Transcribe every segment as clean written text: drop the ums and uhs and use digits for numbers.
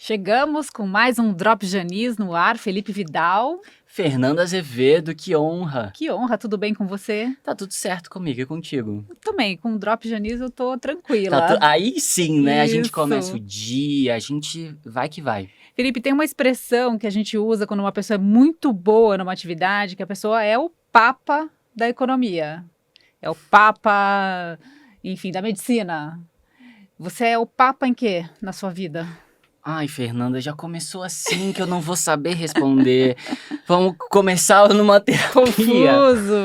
Chegamos com mais um Drop Janis no ar, Felipe Vidal. Fernanda Azevedo, que honra. Que honra, tudo bem com você? Tá tudo certo comigo e contigo. Também, com o Drop Janis eu tô tranquila. Aí sim, né? A gente Isso. começa o dia, a gente vai que vai. Felipe, tem uma expressão que a gente usa quando uma pessoa é muito boa numa atividade, que a pessoa é o papa da economia. É o papa, enfim, da medicina. Você é o papa em quê na sua vida? Ai, Fernanda, já começou assim que eu não vou saber responder. Vamos começar numa terapia. Confuso.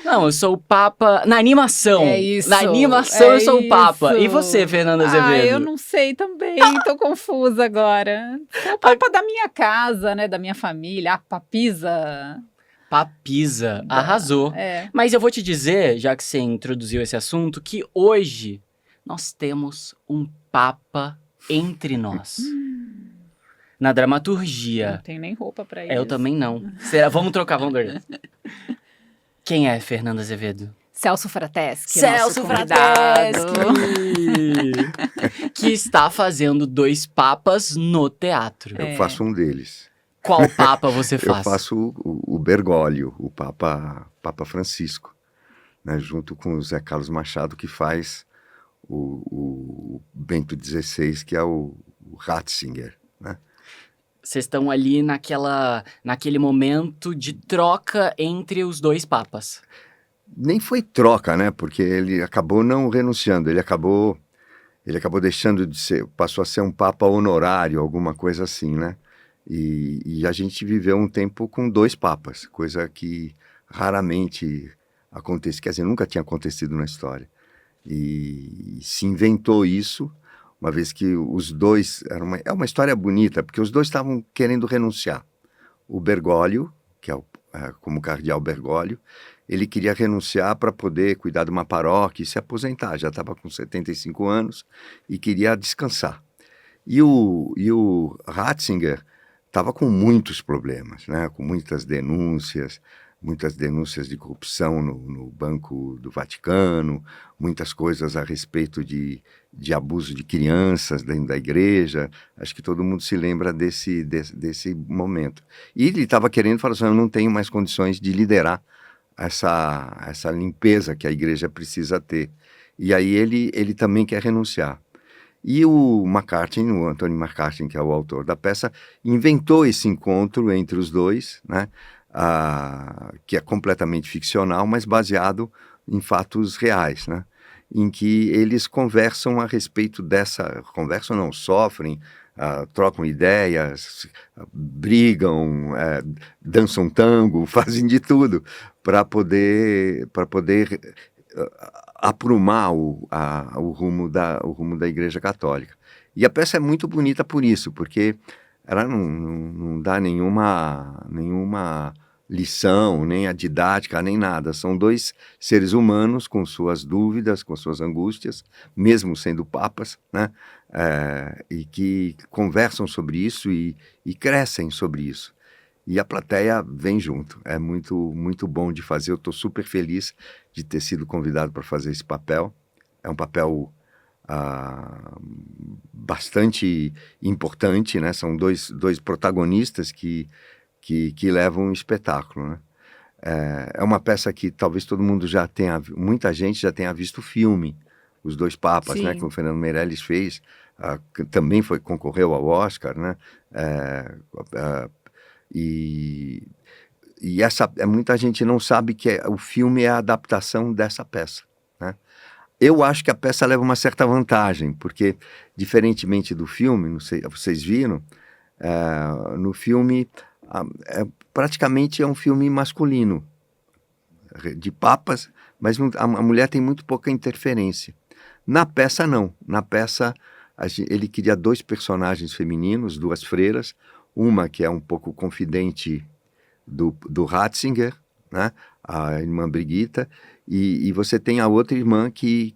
Não, eu sou o papa na animação. É isso. Na animação eu sou o papa. E você, Fernanda Azevedo? Ah, eu não sei também, tô confusa agora. Sou o papa da minha casa, né, da minha família, a papisa. Papisa, arrasou. É. Mas eu vou te dizer, já que você introduziu esse assunto, que hoje nós temos um papa entre nós. Na Não dramaturgia. tenho nem roupa pra isso. Eu também não. Vamos trocar, vamos ver. Quem é Fernanda Azevedo? Celso Frateschi, Celso nosso convidado. Frateschi! Que está fazendo 2 papas no teatro. Eu faço um deles. Qual papa você Eu faz? faço o Bergoglio, o Papa Francisco, né, junto com o Zé Carlos Machado, que faz o Bento XVI, que é o Ratzinger, né? Vocês estão ali naquele momento de troca entre os 2 papas. Nem foi troca, né? Porque ele acabou não renunciando, ele acabou deixando de ser, passou a ser um papa honorário, alguma coisa assim, né? E a gente viveu um tempo com 2 papas, coisa que raramente acontece, quer dizer, nunca tinha acontecido na história. E se inventou isso, uma vez que os dois, é uma história bonita, porque os dois estavam querendo renunciar. O Bergoglio, que é como cardeal Bergoglio, ele queria renunciar para poder cuidar de uma paróquia e se aposentar, já estava com 75 anos e queria descansar. E o Ratzinger estava com muitos problemas, né? Com muitas denúncias de corrupção no Banco do Vaticano, muitas coisas a respeito de abuso de crianças dentro da igreja. Acho que todo mundo se lembra desse momento. E ele estava querendo falar assim, eu não tenho mais condições de liderar essa limpeza que a igreja precisa ter. E aí ele também quer renunciar. E o Anthony McCarthy, que é o autor da peça, inventou esse encontro entre os dois, né? Que é completamente ficcional, mas baseado em fatos reais, né? Em que eles conversam a respeito conversam não, sofrem, trocam ideias, brigam, dançam tango, fazem de tudo para poder aprumar o rumo da Igreja Católica. E a peça é muito bonita por isso, porque ela não dá nenhuma lição, nem a didática, nem nada. São 2 seres humanos com suas dúvidas, com suas angústias, mesmo sendo papas, né? E que conversam sobre isso e crescem sobre isso. E a plateia vem junto. É muito, muito bom de fazer. Eu estou super feliz de ter sido convidado para fazer esse papel. É um papel bastante importante, né? São dois protagonistas que levam um espetáculo, né? É uma peça que talvez muita gente já tenha visto o filme, Os Dois Papas, Sim. né? Que o Fernando Meirelles fez, que também concorreu ao Oscar, né? E muita gente não sabe que o filme é a adaptação dessa peça, né? Eu acho que a peça leva uma certa vantagem, porque, diferentemente do filme, não sei, vocês viram, no filme, praticamente é um filme masculino, de papas, mas a mulher tem muito pouca interferência. Na peça, não. Na peça, ele queria 2 personagens femininos, 2 freiras, uma que é um pouco confidente do Ratzinger, né? A irmã Brigitta, e você tem a outra irmã que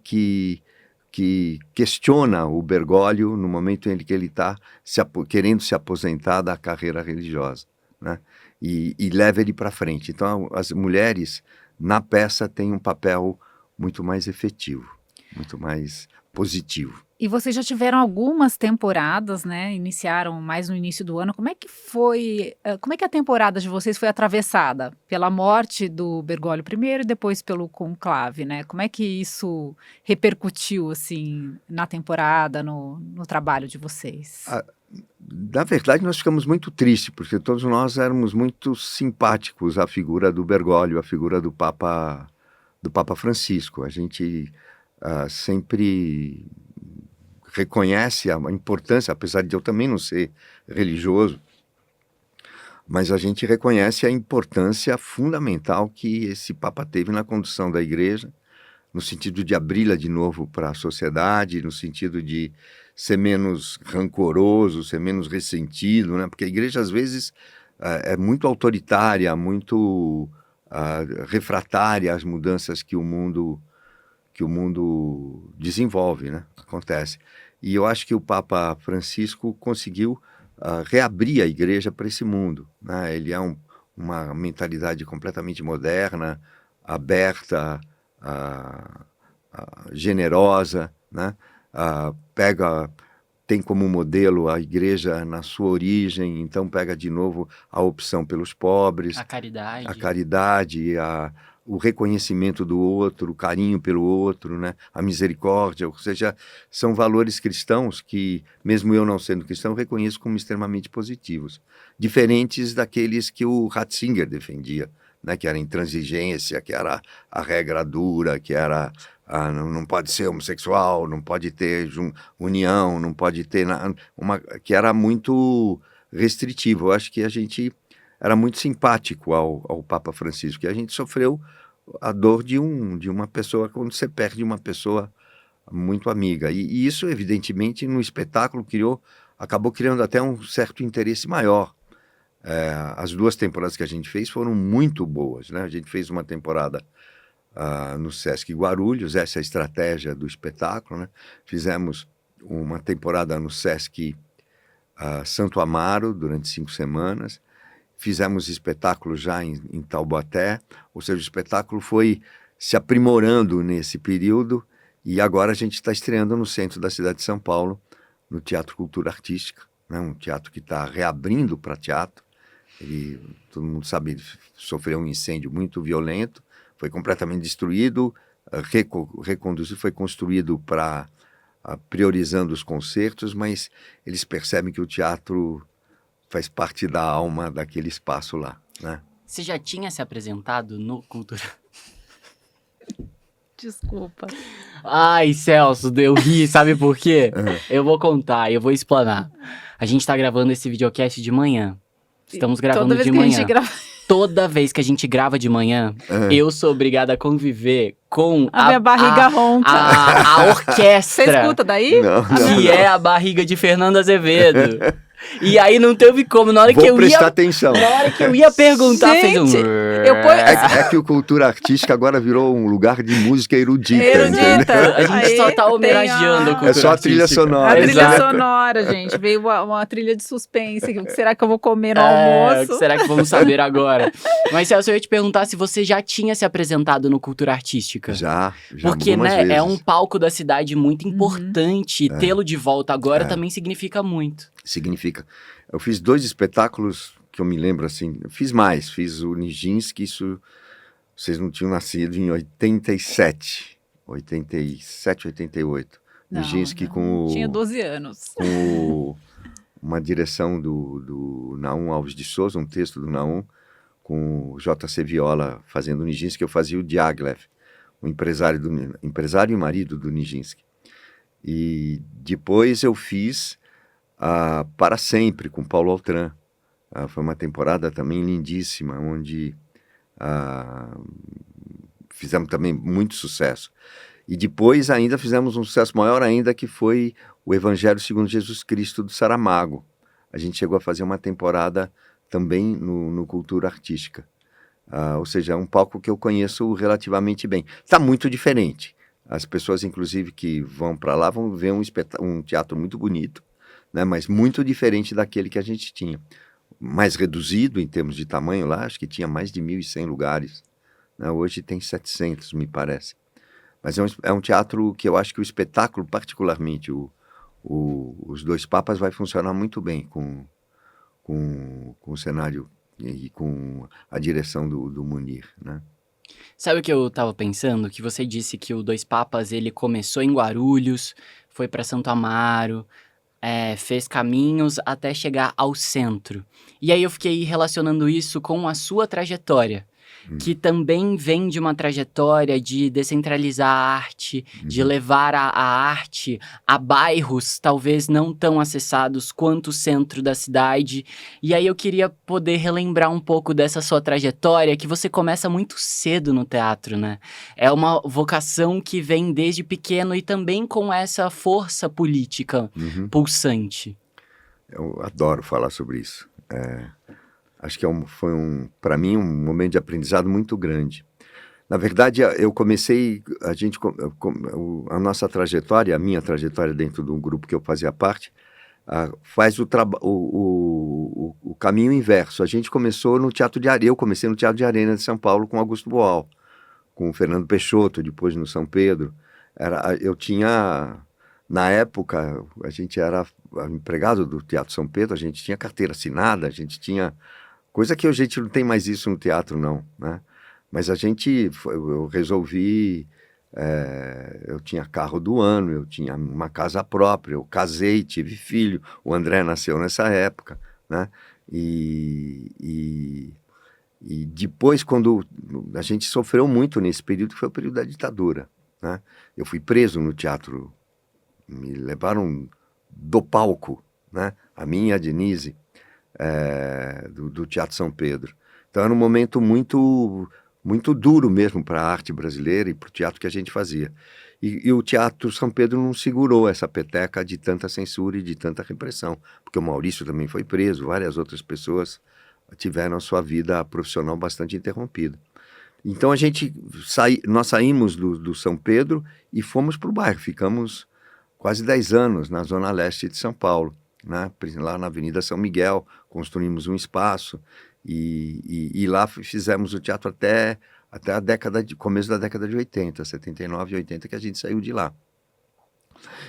questiona o Bergoglio no momento em que ele está querendo se aposentar da carreira religiosa, né? E leva ele para frente. Então, as mulheres na peça têm um papel muito mais efetivo. muito mais positivo. E vocês já tiveram algumas temporadas, né? Iniciaram mais no início do ano. Como é que foi? Como é que a temporada de vocês foi atravessada? Pela morte do Bergoglio primeiro e depois pelo conclave, né? Como é que isso repercutiu, assim, na temporada, no trabalho de vocês? Na verdade, nós ficamos muito tristes, porque todos nós éramos muito simpáticos à figura do Bergoglio, à figura do Papa Francisco. A gente sempre reconhece a importância, apesar de eu também não ser religioso, mas a gente reconhece a importância fundamental que esse Papa teve na condução da Igreja, no sentido de abri-la de novo para a sociedade, no sentido de ser menos rancoroso, ser menos ressentido, né? Porque a Igreja, às vezes, é muito autoritária, muito refratária às mudanças que o mundo desenvolve, né? Acontece. E eu acho que o Papa Francisco conseguiu reabrir a Igreja para esse mundo, né? Ele é uma mentalidade completamente moderna, aberta, generosa, né? Tem como modelo a Igreja na sua origem, então pega de novo a opção pelos pobres, A caridade. a caridade, o reconhecimento do outro, o carinho pelo outro, né? A misericórdia, ou seja, são valores cristãos que, mesmo eu não sendo cristão, reconheço como extremamente positivos, diferentes daqueles que o Ratzinger defendia, né? Que era a intransigência, que era a regra dura, que era não pode ser homossexual, não pode ter união, não pode ter que era muito restritivo. Eu acho que a gente era muito simpático ao Papa Francisco, que a gente sofreu a dor de uma pessoa, quando você perde uma pessoa muito amiga. E isso, evidentemente, no espetáculo acabou criando até um certo interesse maior. As 2 temporadas que a gente fez foram muito boas, né? A gente fez uma temporada no Sesc Guarulhos, essa é a estratégia do espetáculo, né? Fizemos uma temporada no Sesc Santo Amaro, durante 5 semanas. Fizemos espetáculo já em Taubaté, ou seja, o espetáculo foi se aprimorando nesse período e agora a gente está estreando no centro da cidade de São Paulo, no Teatro Cultura Artística, né? Um teatro que está reabrindo para teatro. Todo mundo sabe, ele sofreu um incêndio muito violento, foi completamente destruído, reconduzido, foi construído priorizando os concertos, mas eles percebem que o teatro faz parte da alma daquele espaço lá, né? Você já tinha se apresentado no Cultura? Desculpa. Ai, Celso, eu ri, sabe por quê? Eu vou contar, eu vou explanar. A gente tá gravando esse videocast de manhã. Estamos gravando de manhã. Toda vez que a gente grava de manhã, eu sou obrigada a conviver com a minha barriga ronca. A orquestra. Você escuta daí? Não. Que é a barriga de Fernando Azevedo. E aí não teve como, na hora Vou que eu prestar ia... atenção. Na hora que eu ia perguntar, fez um... É que o Cultura Artística agora virou um lugar de música erudita. Erudita. A gente só tá homenageando a cultura É só a trilha artística. sonora. A trilha Exato. sonora, gente. Veio uma trilha de suspense. O que será que eu vou comer no almoço? O que será que vamos saber agora? Mas, Celso, eu ia te perguntar se você já tinha se apresentado no Cultura Artística. Já Porque, algumas né, vezes. é um palco da cidade muito importante. Tê-lo de volta agora também significa muito. Significa. Eu fiz 2 espetáculos que eu me lembro, assim, eu fiz mais. Fiz o Nijinsky, isso vocês não tinham nascido, em 87, 88. Nijinsky com Tinha 12 anos. com uma direção do Naum Alves de Souza, um texto do Naum, com o J.C. Viola fazendo o Nijinsky. Eu fazia o Diaghilev, o empresário e marido do Nijinsky. E depois eu fiz Para Sempre, com Paulo Altran. Foi uma temporada também lindíssima, onde fizemos também muito sucesso. E depois ainda fizemos um sucesso maior ainda, que foi o Evangelho segundo Jesus Cristo, do Saramago. A gente chegou a fazer uma temporada também no Cultura Artística. Ou seja, é um palco que eu conheço relativamente bem. Está muito diferente. As pessoas, inclusive, que vão para lá vão ver um teatro muito bonito, né, mas muito diferente daquele que a gente tinha. Mais reduzido em termos de tamanho lá, acho que tinha mais de 1.100 lugares. Né, hoje tem 700, me parece. Mas é um teatro que eu acho que o espetáculo, particularmente, os Dois Papas, vai funcionar muito bem com o cenário e com a direção do Munir, né? Sabe o que eu tava pensando? Que você disse que o Dois Papas, ele começou em Guarulhos, foi para Santo Amaro, fez caminhos até chegar ao centro. E aí eu fiquei relacionando isso com a sua trajetória, que também vem de uma trajetória de descentralizar a arte, de levar a arte a bairros talvez não tão acessados quanto o centro da cidade. E aí eu queria poder relembrar um pouco dessa sua trajetória, que você começa muito cedo no teatro, né? É uma vocação que vem desde pequeno e também com essa força política pulsante. Eu adoro falar sobre isso. Acho que foi para mim, um momento de aprendizado muito grande. Na verdade, eu comecei, a nossa trajetória, a minha trajetória dentro de um grupo que eu fazia parte, faz o caminho inverso. A gente começou no Teatro de Arena, eu comecei no Teatro de Arena de São Paulo com Augusto Boal, com o Fernando Peixoto, depois no São Pedro. Eu tinha, na época, a gente era empregado do Teatro São Pedro, a gente tinha carteira assinada, a gente tinha... Coisa que a gente não tem mais isso no teatro, não, né? Mas eu resolvi, eu tinha carro do ano, eu tinha uma casa própria, eu casei, tive filho, o André nasceu nessa época, né? E depois, quando a gente sofreu muito nesse período, que foi o período da ditadura, né? Eu fui preso no teatro, me levaram do palco, né? A mim e a Denise, do Teatro São Pedro. Então era um momento muito, muito duro mesmo para a arte brasileira e para o teatro que a gente fazia. E o Teatro São Pedro não segurou essa peteca de tanta censura e de tanta repressão, porque o Maurício também foi preso, várias outras pessoas tiveram a sua vida profissional bastante interrompida. Então nós saímos do São Pedro e fomos para o bairro, ficamos quase 10 anos na zona leste de São Paulo, né? Lá na Avenida São Miguel, construímos um espaço e lá fizemos o teatro até começo da década de 80, 79 e 80, que a gente saiu de lá.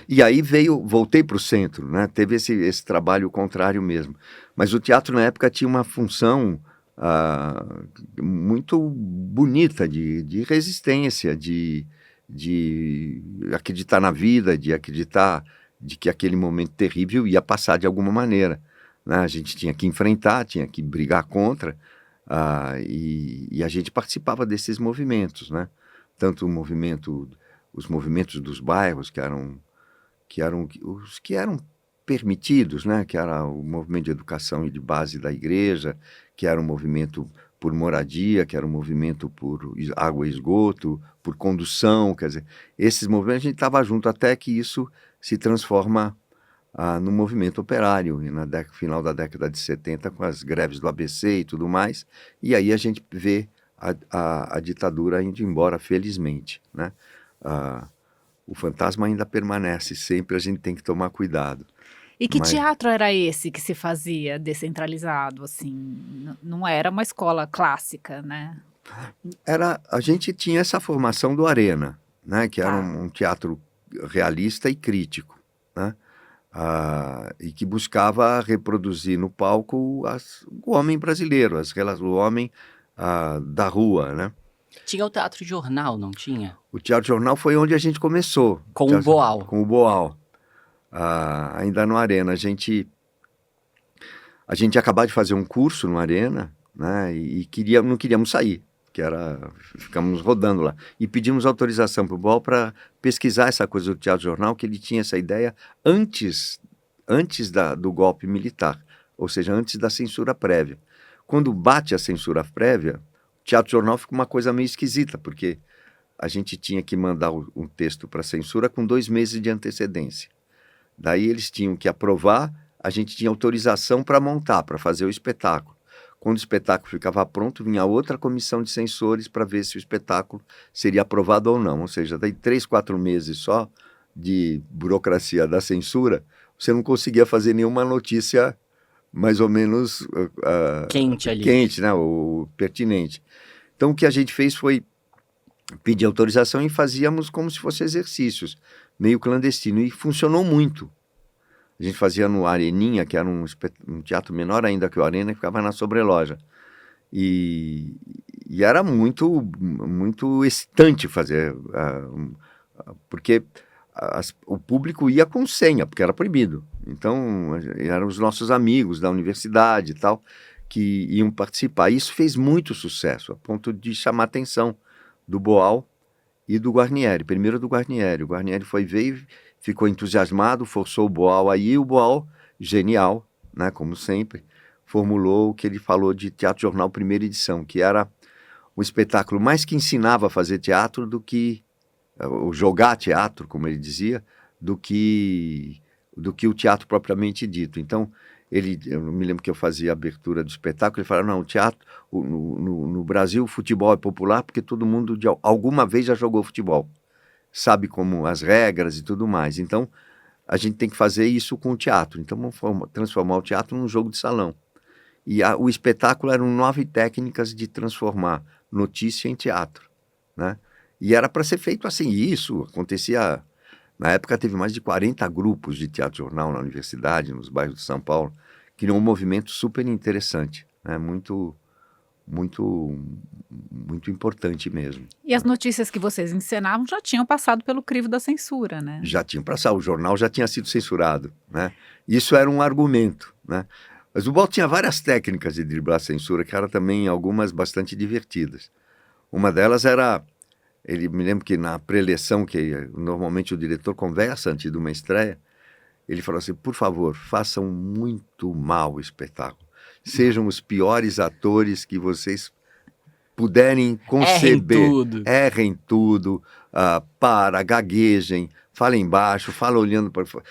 E aí voltei para o centro, né? Teve esse trabalho contrário mesmo. Mas o teatro na época tinha uma função muito bonita de resistência, de acreditar na vida, de acreditar de que aquele momento terrível ia passar de alguma maneira, né? A gente tinha que enfrentar, tinha que brigar contra, e a gente participava desses movimentos, né? Tanto os movimentos dos bairros, que eram os que eram permitidos, né? Que era o movimento de educação e de base da igreja, que era um movimento por moradia, que era um movimento por água e esgoto, por condução, quer dizer, esses movimentos a gente estava junto até que isso se transforma no movimento operário, e no final da década de 70, com as greves do ABC e tudo mais, e aí a gente vê a ditadura indo embora, felizmente, né? O fantasma ainda permanece sempre, a gente tem que tomar cuidado. E que teatro era esse que se fazia descentralizado, assim? Não era uma escola clássica, né? A gente tinha essa formação do Arena, né? Que era um teatro realista e crítico, né? E que buscava reproduzir no palco o homem brasileiro, o homem da rua, né? Tinha o Teatro Jornal, não tinha? O Teatro Jornal foi onde a gente começou. Com o Boal. Com o Boal. Ainda no Arena. A gente ia acabar de fazer um curso no Arena, né? E não queríamos sair, ficamos rodando lá. E pedimos autorização para o Boal para pesquisar essa coisa do Teatro Jornal, que ele tinha essa ideia antes do golpe militar, ou seja, antes da censura prévia. Quando bate a censura prévia, o Teatro Jornal fica uma coisa meio esquisita, porque a gente tinha que mandar um texto para a censura com 2 meses de antecedência. Daí eles tinham que aprovar, a gente tinha autorização para montar, para fazer o espetáculo. Quando o espetáculo ficava pronto, vinha outra comissão de censores para ver se o espetáculo seria aprovado ou não. Ou seja, daí 3, 4 meses só de burocracia da censura, você não conseguia fazer nenhuma notícia mais ou menos quente ali. Quente, né? Ou pertinente. Então o que a gente fez foi pedir autorização e fazíamos como se fossem exercícios, meio clandestino, e funcionou muito. A gente fazia no Areninha, que era um teatro menor ainda que o Arena, que ficava na Sobreloja. E era muito, muito excitante fazer, porque o público ia com senha, porque era proibido. Então, eram os nossos amigos da universidade e tal, que iam participar. Isso fez muito sucesso, a ponto de chamar a atenção do Boal e do Guarnieri. Primeiro do Guarnieri. O Guarnieri veio, ficou entusiasmado, forçou o Boal aí, o Boal, genial, né, como sempre, formulou o que ele falou de Teatro Jornal Primeira Edição, que era um espetáculo mais que ensinava a fazer teatro do que ou jogar teatro, como ele dizia, do que o teatro propriamente dito. Então, eu me lembro que eu fazia a abertura do espetáculo, ele falava, não, o teatro, no Brasil o futebol é popular porque todo mundo alguma vez já jogou futebol, sabe como as regras e tudo mais. Então, a gente tem que fazer isso com o teatro. Então, vamos transformar o teatro num jogo de salão. E o espetáculo eram 9 técnicas de transformar notícia em teatro, né? E era para ser feito assim. E isso acontecia... Na época teve mais de 40 grupos de teatro-jornal na universidade, nos bairros de São Paulo, criou um movimento super interessante, né? Muito, muito, muito importante mesmo. E as notícias que vocês encenavam já tinham passado pelo crivo da censura, né? Já tinham passado, o jornal já tinha sido censurado, né? Isso era um argumento, né? Mas o Boal tinha várias técnicas de driblar a censura, que eram também algumas bastante divertidas. Uma delas era... me lembro que na preleção, que normalmente o diretor conversa antes de uma estreia, ele falou assim, por favor, façam muito mal o espetáculo. Sejam os piores atores que vocês puderem conceber. Errem tudo, gaguejem, falem baixo, falem olhando para fora.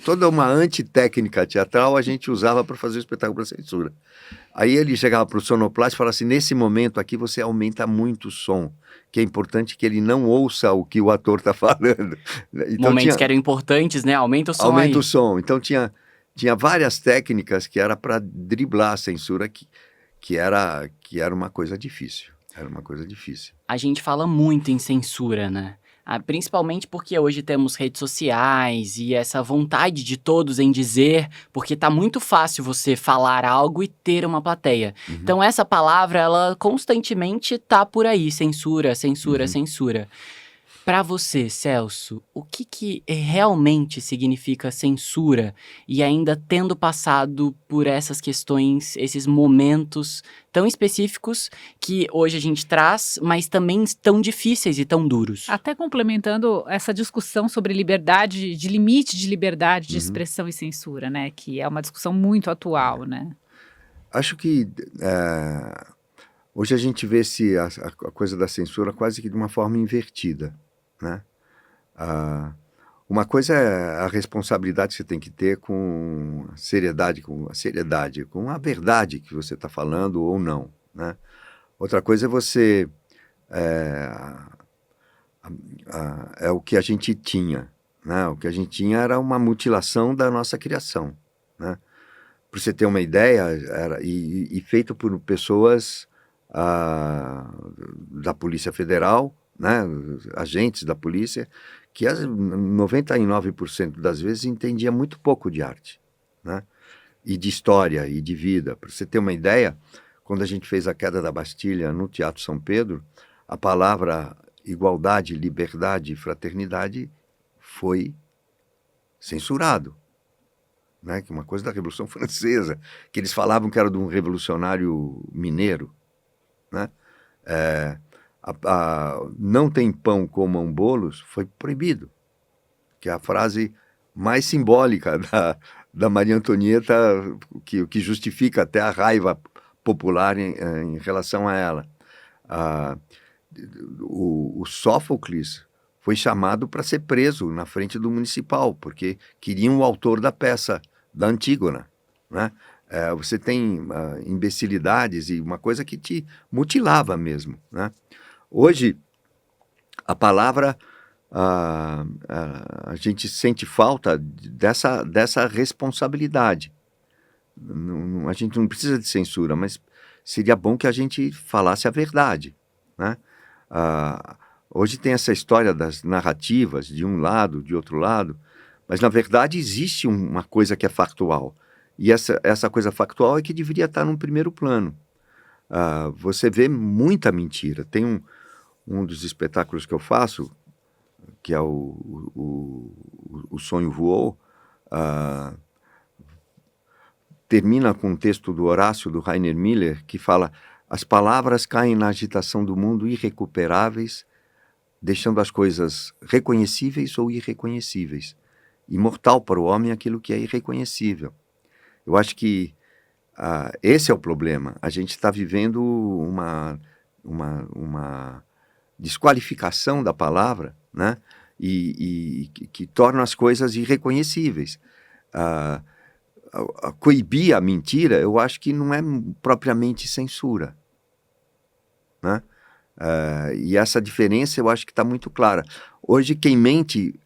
Toda uma antitécnica teatral a gente usava para fazer o espetáculo para censura. Aí ele chegava para o sonoplasta e falava assim, nesse momento aqui você aumenta muito o som, que é importante que ele não ouça o que o ator está falando. Então, momentos que eram importantes, né? Aumenta o som aumenta aí. o som. Então tinha várias técnicas que era para driblar a censura, que era uma coisa difícil. Era uma coisa difícil. A gente fala muito em censura, né? Principalmente porque hoje temos redes sociais e essa vontade de todos em dizer, porque tá muito fácil você falar algo e ter uma plateia. Uhum. Então essa palavra, ela constantemente tá por aí, censura, censura, censura. Para você, Celso, o que realmente significa censura? E ainda tendo passado por essas questões, esses momentos tão específicos que hoje a gente traz, mas também tão difíceis e tão duros. Até complementando essa discussão sobre liberdade, de limite de liberdade de expressão e censura, né? Que é uma discussão muito atual, né? Acho que hoje a gente vê a coisa da censura quase que de uma forma invertida, né? Uma coisa é a responsabilidade que você tem que ter com a seriedade, com a verdade que você está falando ou não, né? Outra coisa é você é o que a gente tinha, né? O que a gente tinha era uma mutilação da nossa criação, né? Para você ter uma ideia, e feito por pessoas da Polícia Federal, né? Agentes da polícia, que 99% das vezes entendia muito pouco de arte, né? E de história e de vida. Para você ter uma ideia, quando a gente fez a queda da Bastilha no Teatro São Pedro, a palavra igualdade, liberdade e fraternidade foi censurado, né? Que é uma coisa da Revolução Francesa, que eles falavam que era de um revolucionário mineiro, né? Não tem pão, comam bolos, foi proibido, que é a frase mais simbólica da Maria Antonieta, que justifica até a raiva popular em relação a ela. O Sófocles foi chamado para ser preso na frente do municipal, porque queriam o autor da peça, da Antígona, né? Você tem imbecilidades e uma coisa que te mutilava mesmo, né? Hoje, a palavra, a gente sente falta dessa responsabilidade. A gente não precisa de censura, mas seria bom que a gente falasse a verdade, né? Hoje tem essa história das narrativas de um lado, de outro lado, mas na verdade existe uma coisa que é factual. E essa coisa factual é que deveria estar num primeiro plano. Você vê muita mentira. Tem um dos espetáculos que eu faço, que é o Sonho Voou, termina com um texto do Horácio, do Rainer Miller, que fala: as palavras caem na agitação do mundo irrecuperáveis, deixando as coisas reconhecíveis ou irreconhecíveis. Imortal para o homem aquilo que é irreconhecível. Eu acho que esse é o problema. A gente está vivendo uma desqualificação da palavra, né? E que torna as coisas irreconhecíveis. Coibir a mentira, eu acho que não é propriamente censura, né? E essa diferença eu acho que está muito clara. Hoje quem mente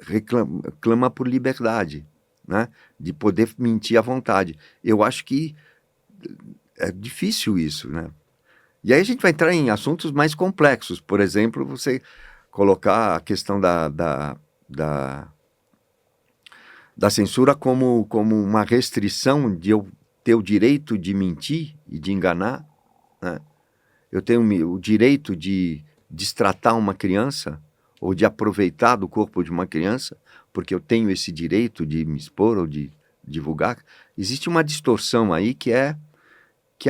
clama por liberdade, né? De poder mentir à vontade. Eu acho que é difícil isso, né? E aí a gente vai entrar em assuntos mais complexos. Por exemplo, você colocar a questão da censura como uma restrição de eu ter o direito de mentir e de enganar, né? Eu tenho o direito de destratar uma criança ou de aproveitar do corpo de uma criança, porque eu tenho esse direito de me expor ou de divulgar. Existe uma distorção aí que é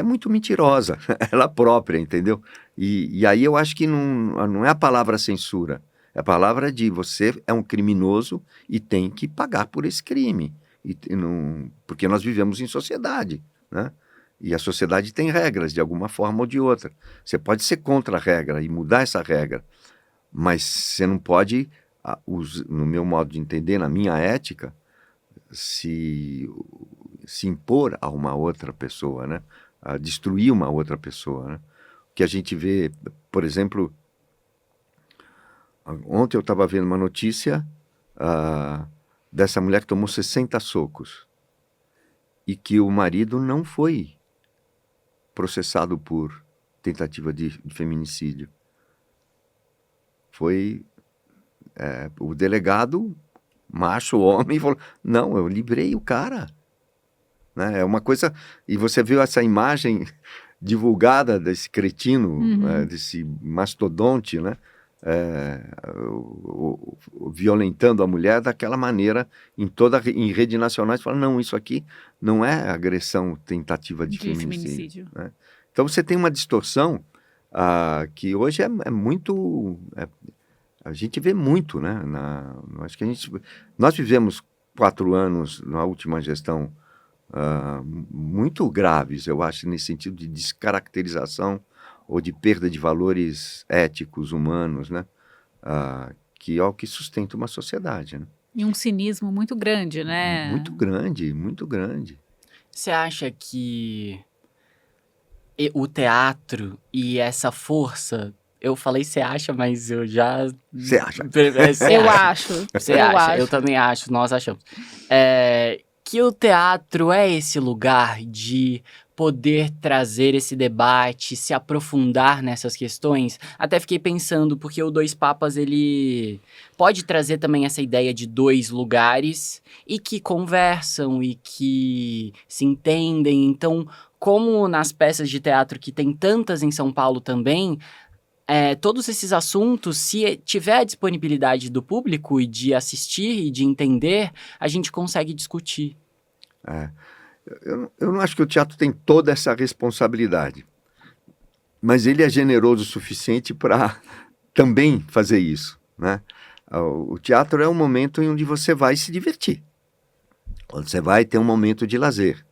muito mentirosa, ela própria, entendeu? E aí eu acho que não é a palavra censura, é a palavra de você é um criminoso e tem que pagar por esse crime, porque nós vivemos em sociedade, né? E a sociedade tem regras, de alguma forma ou de outra. Você pode ser contra a regra e mudar essa regra, mas você não pode, no meu modo de entender, na minha ética, se impor a uma outra pessoa, né? A destruir uma outra pessoa, né? O que a gente vê, por exemplo, ontem eu estava vendo uma notícia dessa mulher que tomou 60 socos e que o marido não foi processado por tentativa de feminicídio. Foi o delegado, macho, homem, falou: não, eu livrei o cara. Né? É uma coisa... E você viu essa imagem divulgada desse cretino, desse mastodonte, né? Violentando a mulher daquela maneira em rede nacional. Você fala: não, isso aqui não é agressão, tentativa de feminicídio. Né? Então você tem uma distorção que hoje é muito... a gente vê muito, né? Acho que nós vivemos 4 anos na última gestão muito graves, eu acho, nesse sentido de descaracterização ou de perda de valores éticos, humanos, né? Que é o que sustenta uma sociedade, né? E um cinismo muito grande, né? Muito grande, muito grande. Você acha que o teatro e essa força... Eu falei você acha, mas eu já... Você acha? Eu acho. Você acha, eu também acho, nós achamos. Que o teatro é esse lugar de poder trazer esse debate, se aprofundar nessas questões. Até fiquei pensando, porque o Dois Papas, ele pode trazer também essa ideia de 2 lugares e que conversam e que se entendem. Então, como nas peças de teatro que tem tantas em São Paulo também, todos esses assuntos, se tiver a disponibilidade do público e de assistir e de entender, a gente consegue discutir. Eu não acho que o teatro tem toda essa responsabilidade, mas ele é generoso o suficiente para também fazer isso, né? O teatro é um momento em onde você vai se divertir, onde você vai ter um momento de lazer.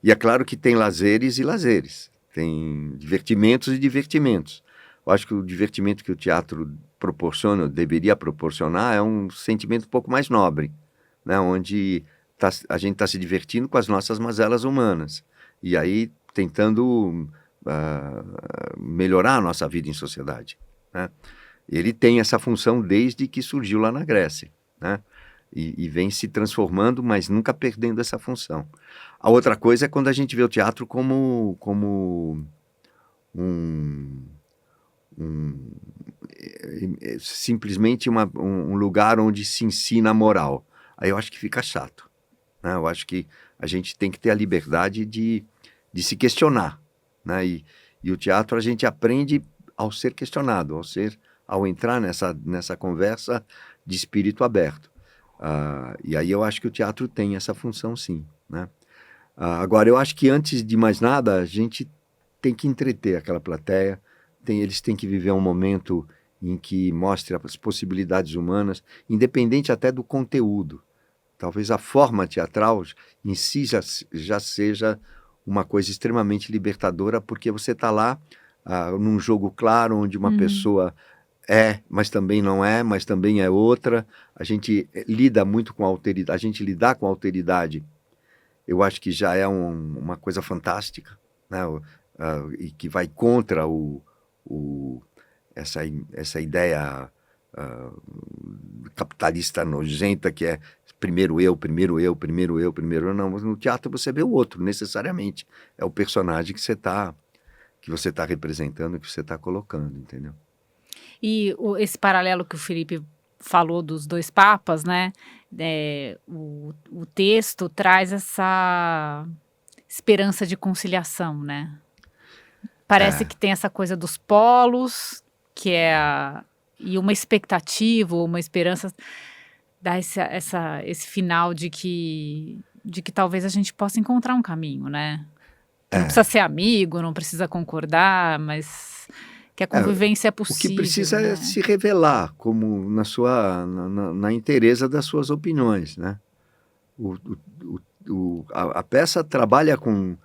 E é claro que tem lazeres e lazeres, tem divertimentos e divertimentos. Eu acho que o divertimento que o teatro proporciona, ou deveria proporcionar, é um sentimento um pouco mais nobre, né? Onde a gente está se divertindo com as nossas mazelas humanas. E aí tentando melhorar a nossa vida em sociedade, né? Ele tem essa função desde que surgiu lá na Grécia, né? E vem se transformando, mas nunca perdendo essa função. A outra coisa é quando a gente vê o teatro como simplesmente um lugar onde se ensina moral. Aí eu acho que fica chato, né? Eu acho que a gente tem que ter a liberdade de se questionar, né? E o teatro a gente aprende ao ser questionado, ao entrar nessa conversa de espírito aberto. E aí eu acho que o teatro tem essa função, sim, né? Agora, eu acho que antes de mais nada, a gente tem que entreter aquela plateia, eles têm que viver um momento em que mostre as possibilidades humanas, independente até do conteúdo. Talvez a forma teatral em si já seja uma coisa extremamente libertadora, porque você está lá num jogo claro, onde uma pessoa mas também não é, mas também é outra. A gente lida muito com a alteridade. A gente lidar com a alteridade, eu acho que já é uma coisa fantástica, né? E que vai contra essa ideia capitalista nojenta que é primeiro eu, primeiro eu, primeiro eu, primeiro eu. Não, mas no teatro você vê o outro, necessariamente. É o personagem que você está representando, que você está colocando, entendeu? E esse paralelo que o Felipe falou dos dois papas, né? O texto traz essa esperança de conciliação, né? Parece que tem essa coisa dos polos, que e uma expectativa, uma esperança, dá esse final de que talvez a gente possa encontrar um caminho, né? Não precisa ser amigo, não precisa concordar, mas que a convivência é possível. O que precisa né? é se revelar como na inteireza das suas opiniões, né? A peça trabalha com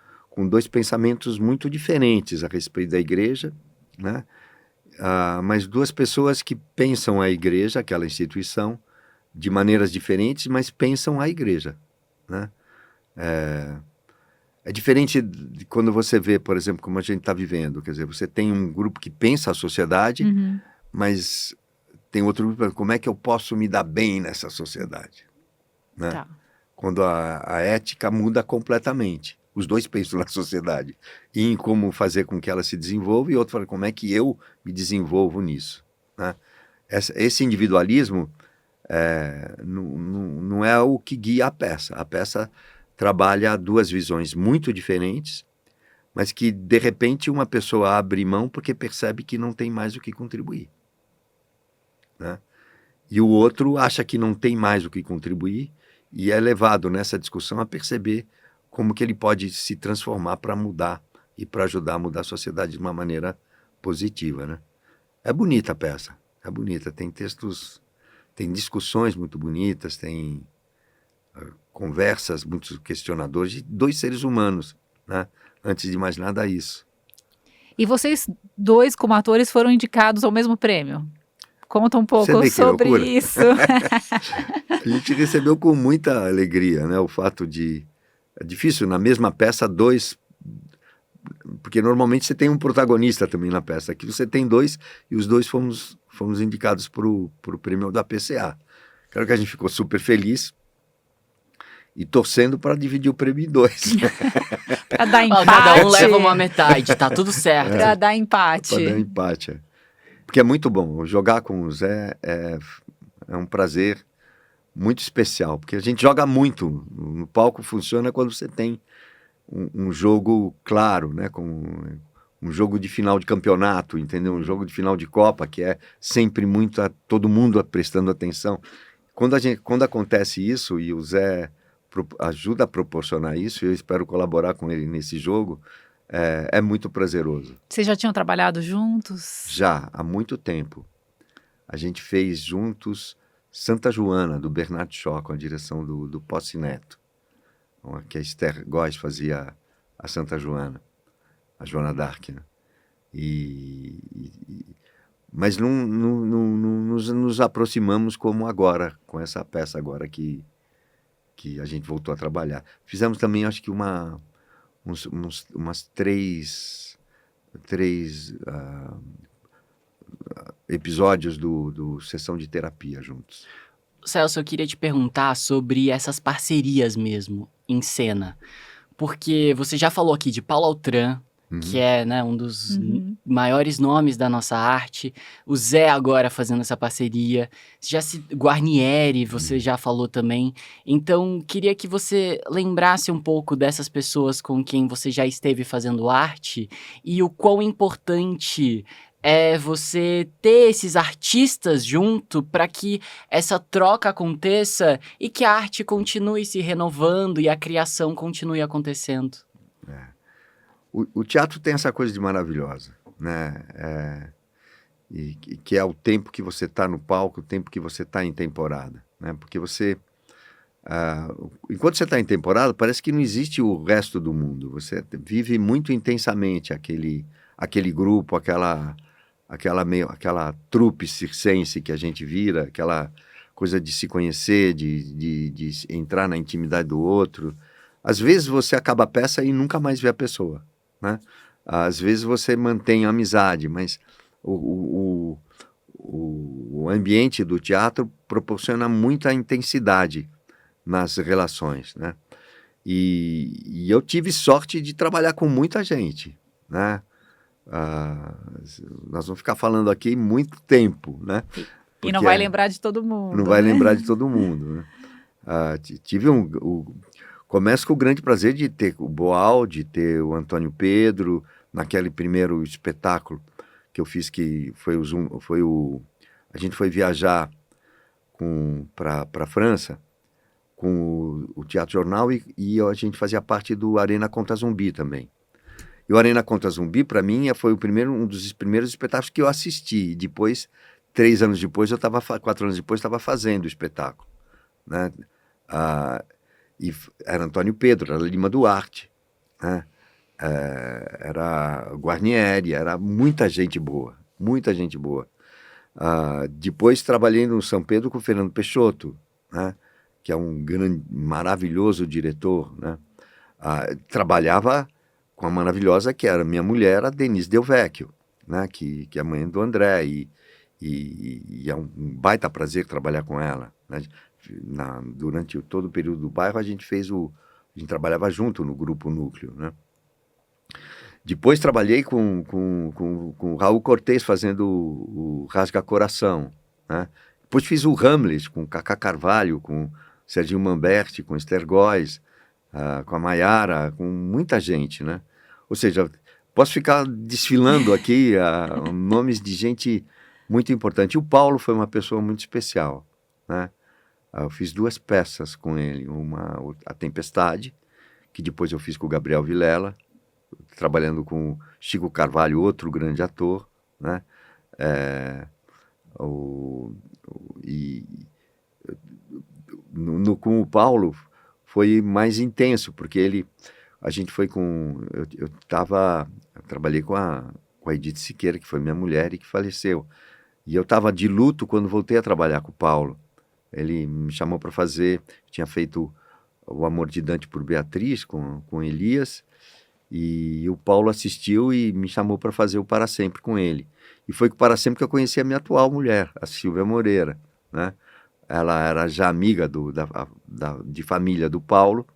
dois pensamentos muito diferentes a respeito da igreja, né? Mas duas pessoas que pensam a igreja, aquela instituição, de maneiras diferentes, mas pensam a igreja, né? É diferente de quando você vê, por exemplo, como a gente está vivendo. Quer dizer, você tem um grupo que pensa a sociedade, mas tem outro grupo que como é que eu posso me dar bem nessa sociedade, né? Tá. Quando a ética muda completamente. Os dois pensam na sociedade e em como fazer com que ela se desenvolva, e outro fala como é que eu me desenvolvo nisso, né? Esse individualismo não é o que guia a peça. A peça trabalha duas visões muito diferentes, mas que, de repente, uma pessoa abre mão porque percebe que não tem mais o que contribuir, né? E o outro acha que não tem mais o que contribuir e é levado nessa discussão a perceber como que ele pode se transformar para mudar e para ajudar a mudar a sociedade de uma maneira positiva, né? É bonita a peça, é bonita. Tem textos, tem discussões muito bonitas, tem conversas muito questionadoras de dois seres humanos, né? Antes de mais nada isso. E vocês dois, como atores, foram indicados ao mesmo prêmio. Conta um pouco sobre isso. A gente recebeu com muita alegria, né? O fato de... É difícil, na mesma peça, dois... Porque normalmente você tem um protagonista também na peça. Aqui você tem dois, e os dois fomos indicados para o prêmio da PCA. Claro que a gente ficou super feliz e torcendo para dividir o prêmio em dois. Para dar empate. Cada um leva uma metade, tá tudo certo. Para dar empate. Para dar empate, Porque é muito bom. Jogar com o Zé é um prazer muito especial, porque a gente joga muito. No palco funciona quando você tem um jogo claro, né? Com um jogo de final de campeonato, entendeu? Um jogo de final de Copa, que é sempre todo mundo prestando atenção. Quando acontece isso, e o Zé ajuda a proporcionar isso, e eu espero colaborar com ele nesse jogo, é muito prazeroso. Vocês já tinham trabalhado juntos? Já, há muito tempo. A gente fez juntos Santa Joana, do Bernard Shaw, com a direção do Posse Neto, que a Esther Góes fazia a Santa Joana, a Joana d'Arc, né? Mas não nos aproximamos como agora, com essa peça agora que a gente voltou a trabalhar. Fizemos também, acho que umas três episódios do Sessão de Terapia juntos. Celso, eu queria te perguntar sobre essas parcerias mesmo, em cena. Porque você já falou aqui de Paulo Autran, que é, né, um dos maiores nomes da nossa arte. O Zé agora fazendo essa parceria. Guarnieri, você já falou também. Então, queria que você lembrasse um pouco dessas pessoas com quem você já esteve fazendo arte e o quão importante é você ter esses artistas junto para que essa troca aconteça e que a arte continue se renovando e a criação continue acontecendo. O teatro tem essa coisa de maravilhosa, né? Que é o tempo que você está no palco, o tempo que você está em temporada, né? Porque você, enquanto você está em temporada, parece que não existe o resto do mundo. Você vive muito intensamente aquele grupo, aquela trupe circense que a gente vira, aquela coisa de se conhecer, de entrar na intimidade do outro. Às vezes você acaba a peça e nunca mais vê a pessoa, né? Às vezes você mantém a amizade, mas o ambiente do teatro proporciona muita intensidade nas relações, né? E eu tive sorte de trabalhar com muita gente, né? Nós vamos ficar falando aqui muito tempo, né? E não vai lembrar de todo mundo. Não vai lembrar de todo mundo, né? Começo com o grande prazer de ter o Boal, de ter o Antônio Pedro, naquele primeiro espetáculo que eu fiz, que foi a gente foi viajar para a França com o Teatro Jornal e a gente fazia parte do Arena Conta Zumbi também. E o Arena Conta Zumbi, para mim, foi um dos primeiros espetáculos que eu assisti. E depois, 4 anos depois, eu estava fazendo o espetáculo, né? E era Antônio Pedro, era Lima Duarte, né? Era Guarnieri, era muita gente boa, muita gente boa. Depois trabalhei no São Pedro com o Fernando Peixoto, né? Que é um grande, maravilhoso diretor, né? Trabalhava com a maravilhosa que era minha mulher, a Denise Del Vecchio, né? Que é a mãe do André, e é um baita prazer trabalhar com ela, né? Durante todo o período do bairro, a gente trabalhava junto no Grupo Núcleo, né? Depois trabalhei com o Raul Cortez fazendo o Rasga Coração, né? Depois fiz o Hamlet com Cacá Carvalho, com Serginho Mamberti, com Esther Góes, com a Maiara, com muita gente, né? Ou seja, posso ficar desfilando aqui nomes de gente muito importante. E o Paulo foi uma pessoa muito especial, né? Eu fiz 2 peças com ele, A Tempestade, que depois eu fiz com o Gabriel Vilela, trabalhando com Chico Carvalho, outro grande ator, né? Com o Paulo foi mais intenso, porque a gente foi eu trabalhei com a Edith Siqueira, que foi minha mulher e que faleceu. E eu estava de luto quando voltei a trabalhar com o Paulo. Ele me chamou para fazer, tinha feito O Amor de Dante por Beatriz, com Elias, e o Paulo assistiu e me chamou para fazer o Para Sempre com ele. E foi com o Para Sempre que eu conheci a minha atual mulher, a Silvia Moreira, né? Ela era já amiga de família do Paulo,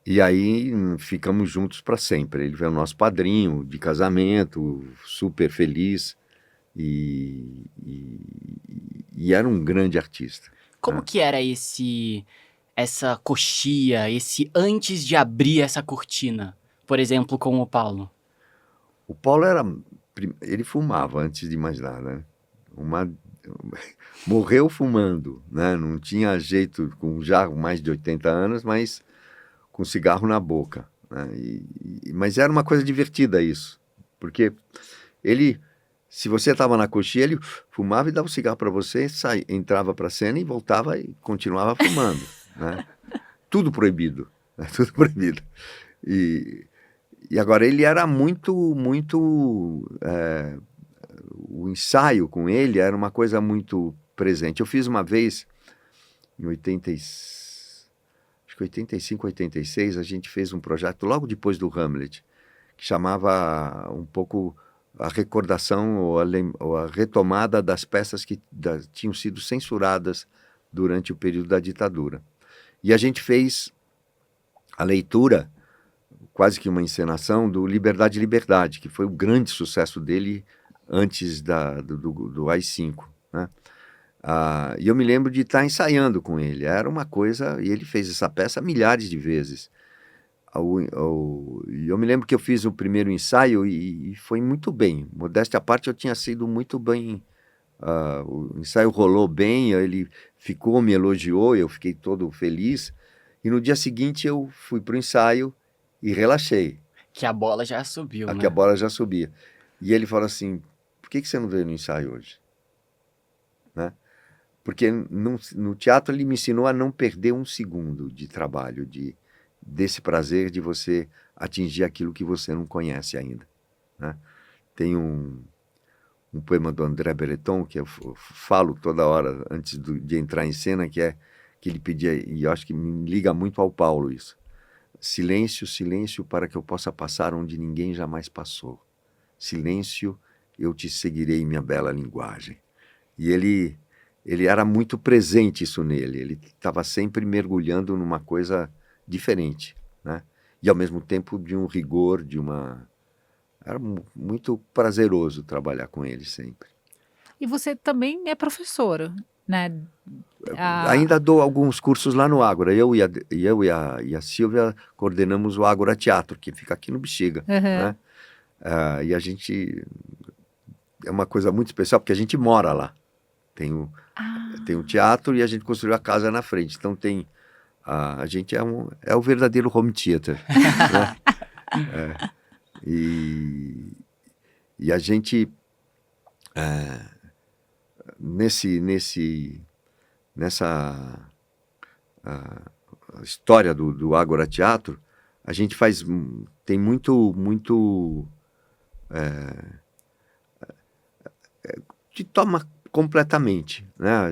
e aí ficamos juntos para sempre. Ele foi o nosso padrinho de casamento, super feliz, e era um grande artista. Como que era essa coxia, antes de abrir essa cortina, por exemplo, com o Paulo? O Paulo ele fumava antes de mais nada, né? Morreu fumando, né? Não tinha jeito, com já mais de 80 anos, mas com cigarro na boca, né? Mas era uma coisa divertida isso, porque se você estava na coxinha, ele fumava e dava um cigarro para você, entrava para a cena e voltava e continuava fumando, né? Tudo proibido, né? Tudo proibido. E agora ele era muito o ensaio com ele era uma coisa muito presente. Eu fiz uma vez em 85, 86, a gente fez um projeto logo depois do Hamlet, que chamava um pouco a recordação ou a retomada das peças que tinham sido censuradas durante o período da ditadura. E a gente fez a leitura quase que uma encenação do Liberdade, Liberdade, que foi o grande sucesso dele antes do AI-5, né? E eu me lembro de estar ensaiando com ele. Era uma coisa... E ele fez essa peça milhares de vezes. E eu me lembro que eu fiz o primeiro ensaio e foi muito bem. Modéstia à parte, eu tinha sido muito bem... o ensaio rolou bem, ele ficou, me elogiou, eu fiquei todo feliz. E no dia seguinte eu fui para o ensaio e relaxei. Que a bola já subiu, né? Que a bola já subia. E ele falou assim, por que você não veio no ensaio hoje? Né? Porque no teatro ele me ensinou a não perder um segundo de trabalho, desse prazer de você atingir aquilo que você não conhece ainda. Né? Tem um poema do André Breton, que eu falo toda hora antes de entrar em cena, que ele pedia, e eu acho que me liga muito ao Paulo isso. Silêncio, silêncio, para que eu possa passar onde ninguém jamais passou. Silêncio, eu te seguirei, minha bela linguagem. E ele era muito presente isso nele, ele estava sempre mergulhando numa coisa diferente, né? E ao mesmo tempo de um rigor, era muito prazeroso trabalhar com ele sempre. E você também é professora, né? Ainda dou alguns cursos lá no Ágora. Eu e a Silvia coordenamos o Ágora Teatro, que fica aqui no Bexiga. Né? E a gente... É uma coisa muito especial, porque a gente mora lá. Tem o teatro e a gente construiu a casa na frente. Então a gente é o verdadeiro home theater. Né? E a gente... Nessa história do Ágora Teatro, a gente tem muito te toma completamente, né?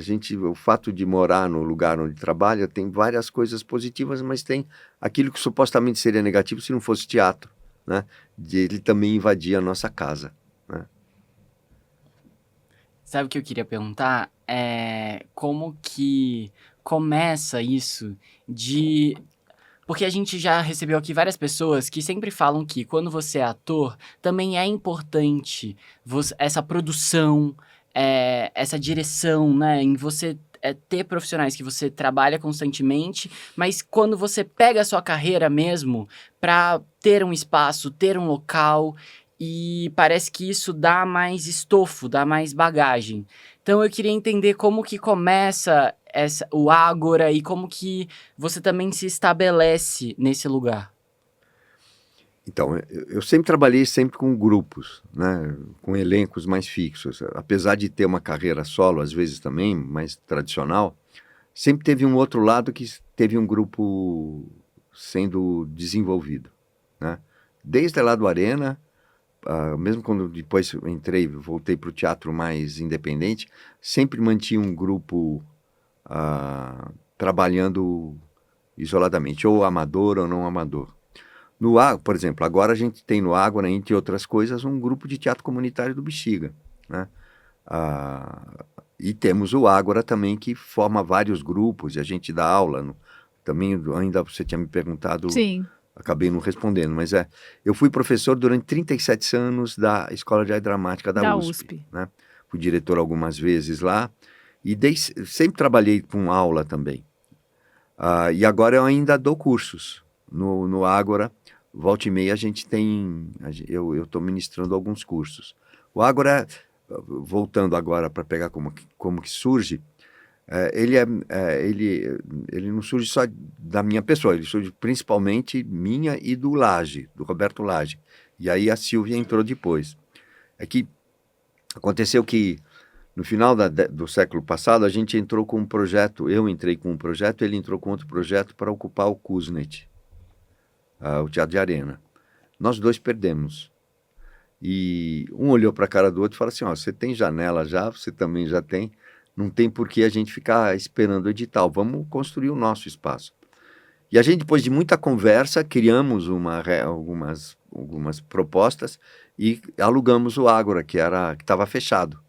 O fato de morar no lugar onde trabalha tem várias coisas positivas, mas tem aquilo que supostamente seria negativo se não fosse teatro, né? De ele também invadir a nossa casa, né? Sabe o que eu queria perguntar? Como que começa isso de... Porque a gente já recebeu aqui várias pessoas que sempre falam que quando você é ator, também é importante essa produção, essa direção, né? Em você ter profissionais que você trabalha constantemente, mas quando você pega a sua carreira mesmo para ter um espaço, ter um local... E parece que isso dá mais estofo, dá mais bagagem. Então eu queria entender como que começa o Ágora e como que você também se estabelece nesse lugar. Então, eu sempre trabalhei com grupos, né? Com elencos mais fixos. Apesar de ter uma carreira solo, às vezes também, mais tradicional, sempre teve um outro lado que teve um grupo sendo desenvolvido, né? Desde lá do Arena... mesmo quando depois voltei para o teatro mais independente, sempre mantinha um grupo trabalhando isoladamente, ou amador ou não amador. Por exemplo, agora a gente tem no Ágora, entre outras coisas, um grupo de teatro comunitário do Bexiga, né? E temos o Ágora também, que forma vários grupos, e a gente dá aula. Também, ainda você tinha me perguntado... Sim. Acabei não respondendo, mas eu fui professor durante 37 anos da Escola de Arte Dramática da USP. Né? Fui diretor algumas vezes lá e sempre trabalhei com aula também. E agora eu ainda dou cursos no Ágora. Volta e meia a gente tem... Eu estou ministrando alguns cursos. O Ágora, voltando agora para pegar como que surge... ele não surge só da minha pessoa, ele surge principalmente minha e do Roberto Lage. E aí a Silvia entrou depois. É que aconteceu que no final do século passado a gente entrou com um projeto, eu entrei com um projeto, ele entrou com outro projeto para ocupar o Kuznet, o Teatro de Arena. Nós dois perdemos. E um olhou para a cara do outro e falou assim, você tem janela já, você também já tem... Não tem por que a gente ficar esperando o edital. Vamos construir o nosso espaço. E a gente, depois de muita conversa, criamos algumas propostas e alugamos o Ágora, que estava fechado.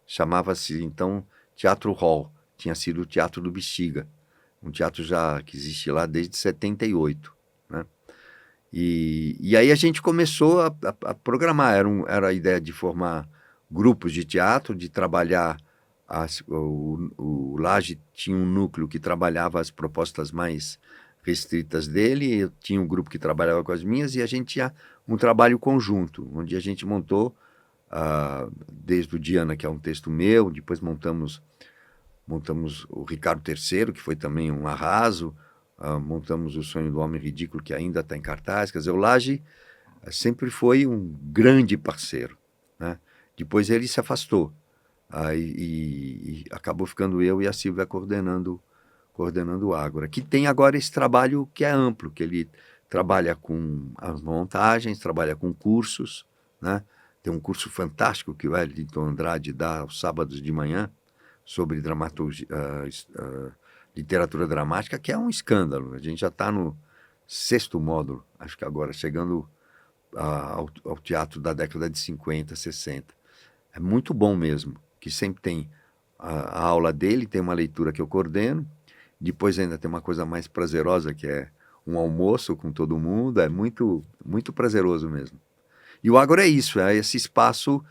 Chamava-se, então, Teatro Hall. Tinha sido o Teatro do Bexiga. Um teatro já que existe lá desde 78. Né? E aí a gente começou a programar. Era a ideia de formar grupos de teatro, de trabalhar. O Lage tinha um núcleo que trabalhava as propostas mais restritas dele, eu tinha um grupo que trabalhava com as minhas, e a gente tinha um trabalho conjunto, onde a gente montou, desde o Diana, que é um texto meu, depois montamos o Ricardo III, que foi também um arraso, montamos o Sonho do Homem Ridículo, que ainda está em cartaz. Quer dizer, o Lage sempre foi um grande parceiro, né? Depois ele se afastou, e acabou ficando eu e a Silvia coordenando o Ágora, que tem agora esse trabalho que é amplo, que ele trabalha com as montagens, trabalha com cursos, né? Tem um curso fantástico que o Wellington Andrade dá aos sábados de manhã sobre dramaturgia, literatura dramática, que é um escândalo. A gente já está no 6º módulo, acho que agora, chegando ao teatro da década de 50, 60. É muito bom mesmo, que sempre tem a aula dele, tem uma leitura que eu coordeno, depois ainda tem uma coisa mais prazerosa, que é um almoço com todo mundo. É muito, muito prazeroso mesmo. E o Ágora é isso, é esse espaço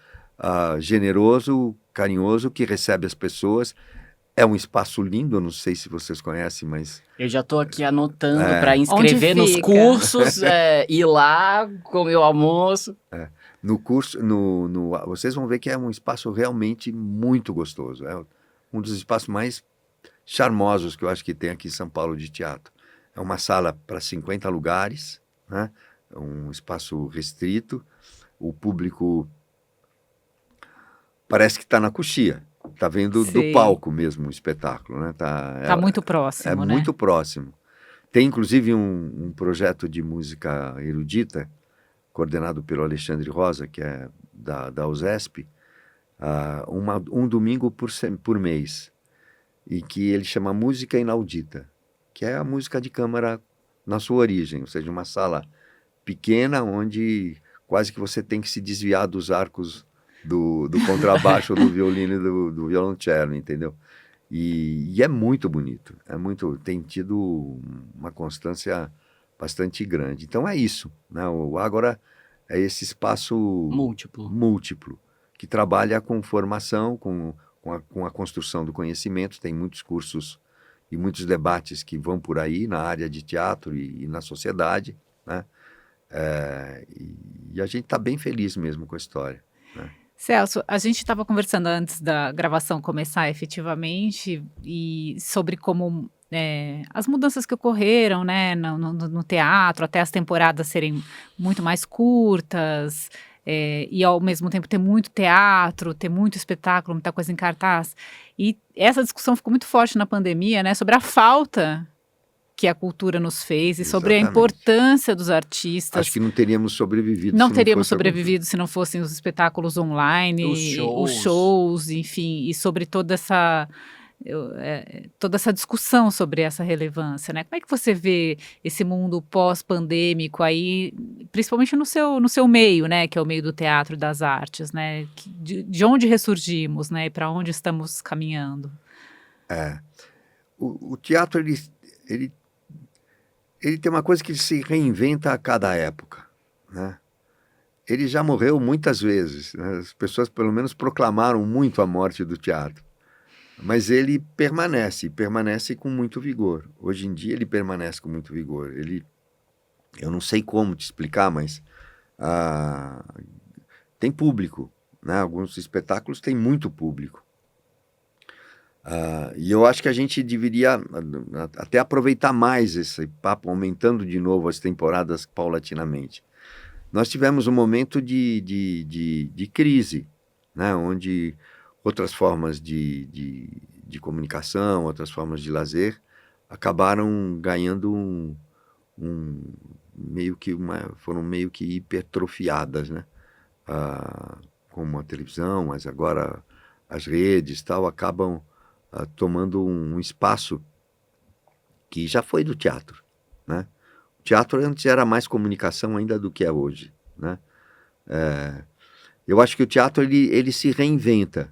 generoso, carinhoso, que recebe as pessoas. É um espaço lindo, eu não sei se vocês conhecem, mas... Eu já estou aqui anotando para inscrever nos cursos, ir lá, comer o almoço. No curso, vocês vão ver que é um espaço realmente muito gostoso. É um dos espaços mais charmosos que eu acho que tem aqui em São Paulo de teatro. É uma sala para 50 lugares, né? É um espaço restrito. O público parece que está na coxia, está vendo do palco mesmo o espetáculo, né? Tá muito próximo, né? Muito próximo. Tem inclusive um projeto de música erudita, coordenado pelo Alexandre Rosa, que é da USESP, um domingo por mês, e que ele chama Música Inaudita, que é a música de câmara na sua origem, ou seja, uma sala pequena onde quase que você tem que se desviar dos arcos do contrabaixo, do violino e do violoncelo, entendeu? E é muito bonito, tem tido uma constância bastante grande. Então é isso, né? O Ágora é esse espaço múltiplo que trabalha com formação, com a construção do conhecimento. Tem muitos cursos e muitos debates que vão por aí na área de teatro e na sociedade, né? E a gente está bem feliz mesmo com a história, né? Celso, a gente estava conversando antes da gravação começar efetivamente e sobre como as mudanças que ocorreram, né, no teatro, até as temporadas serem muito mais curtas, e ao mesmo tempo ter muito teatro, ter muito espetáculo, muita coisa em cartaz. E essa discussão ficou muito forte na pandemia, né, sobre a falta que a cultura nos fez e sobre a importância dos artistas. Acho que não teríamos sobrevivido. Se não fossem os espetáculos online, os shows, enfim, e sobre toda essa discussão sobre essa relevância, né? Como é que você vê esse mundo pós-pandêmico aí, principalmente no seu meio, né? Que é o meio do teatro e das artes, né? De onde ressurgimos, né? E para onde estamos caminhando? O teatro, ele tem uma coisa que se reinventa a cada época, né? Ele já morreu muitas vezes, né? As pessoas pelo menos proclamaram muito a morte do teatro. Mas ele permanece com muito vigor. Hoje em dia ele permanece com muito vigor. Eu não sei como te explicar, mas tem público, né? Alguns espetáculos têm muito público. E eu acho que a gente deveria até aproveitar mais esse papo, aumentando de novo as temporadas paulatinamente. Nós tivemos um momento de crise, né? Onde outras formas de comunicação, outras formas de lazer, acabaram ganhando foram meio que hipertrofiadas, né? Como a televisão, mas agora as redes tal, acabam tomando um espaço que já foi do teatro, né? O teatro antes era mais comunicação ainda do que é hoje, né? Eu acho que o teatro ele se reinventa.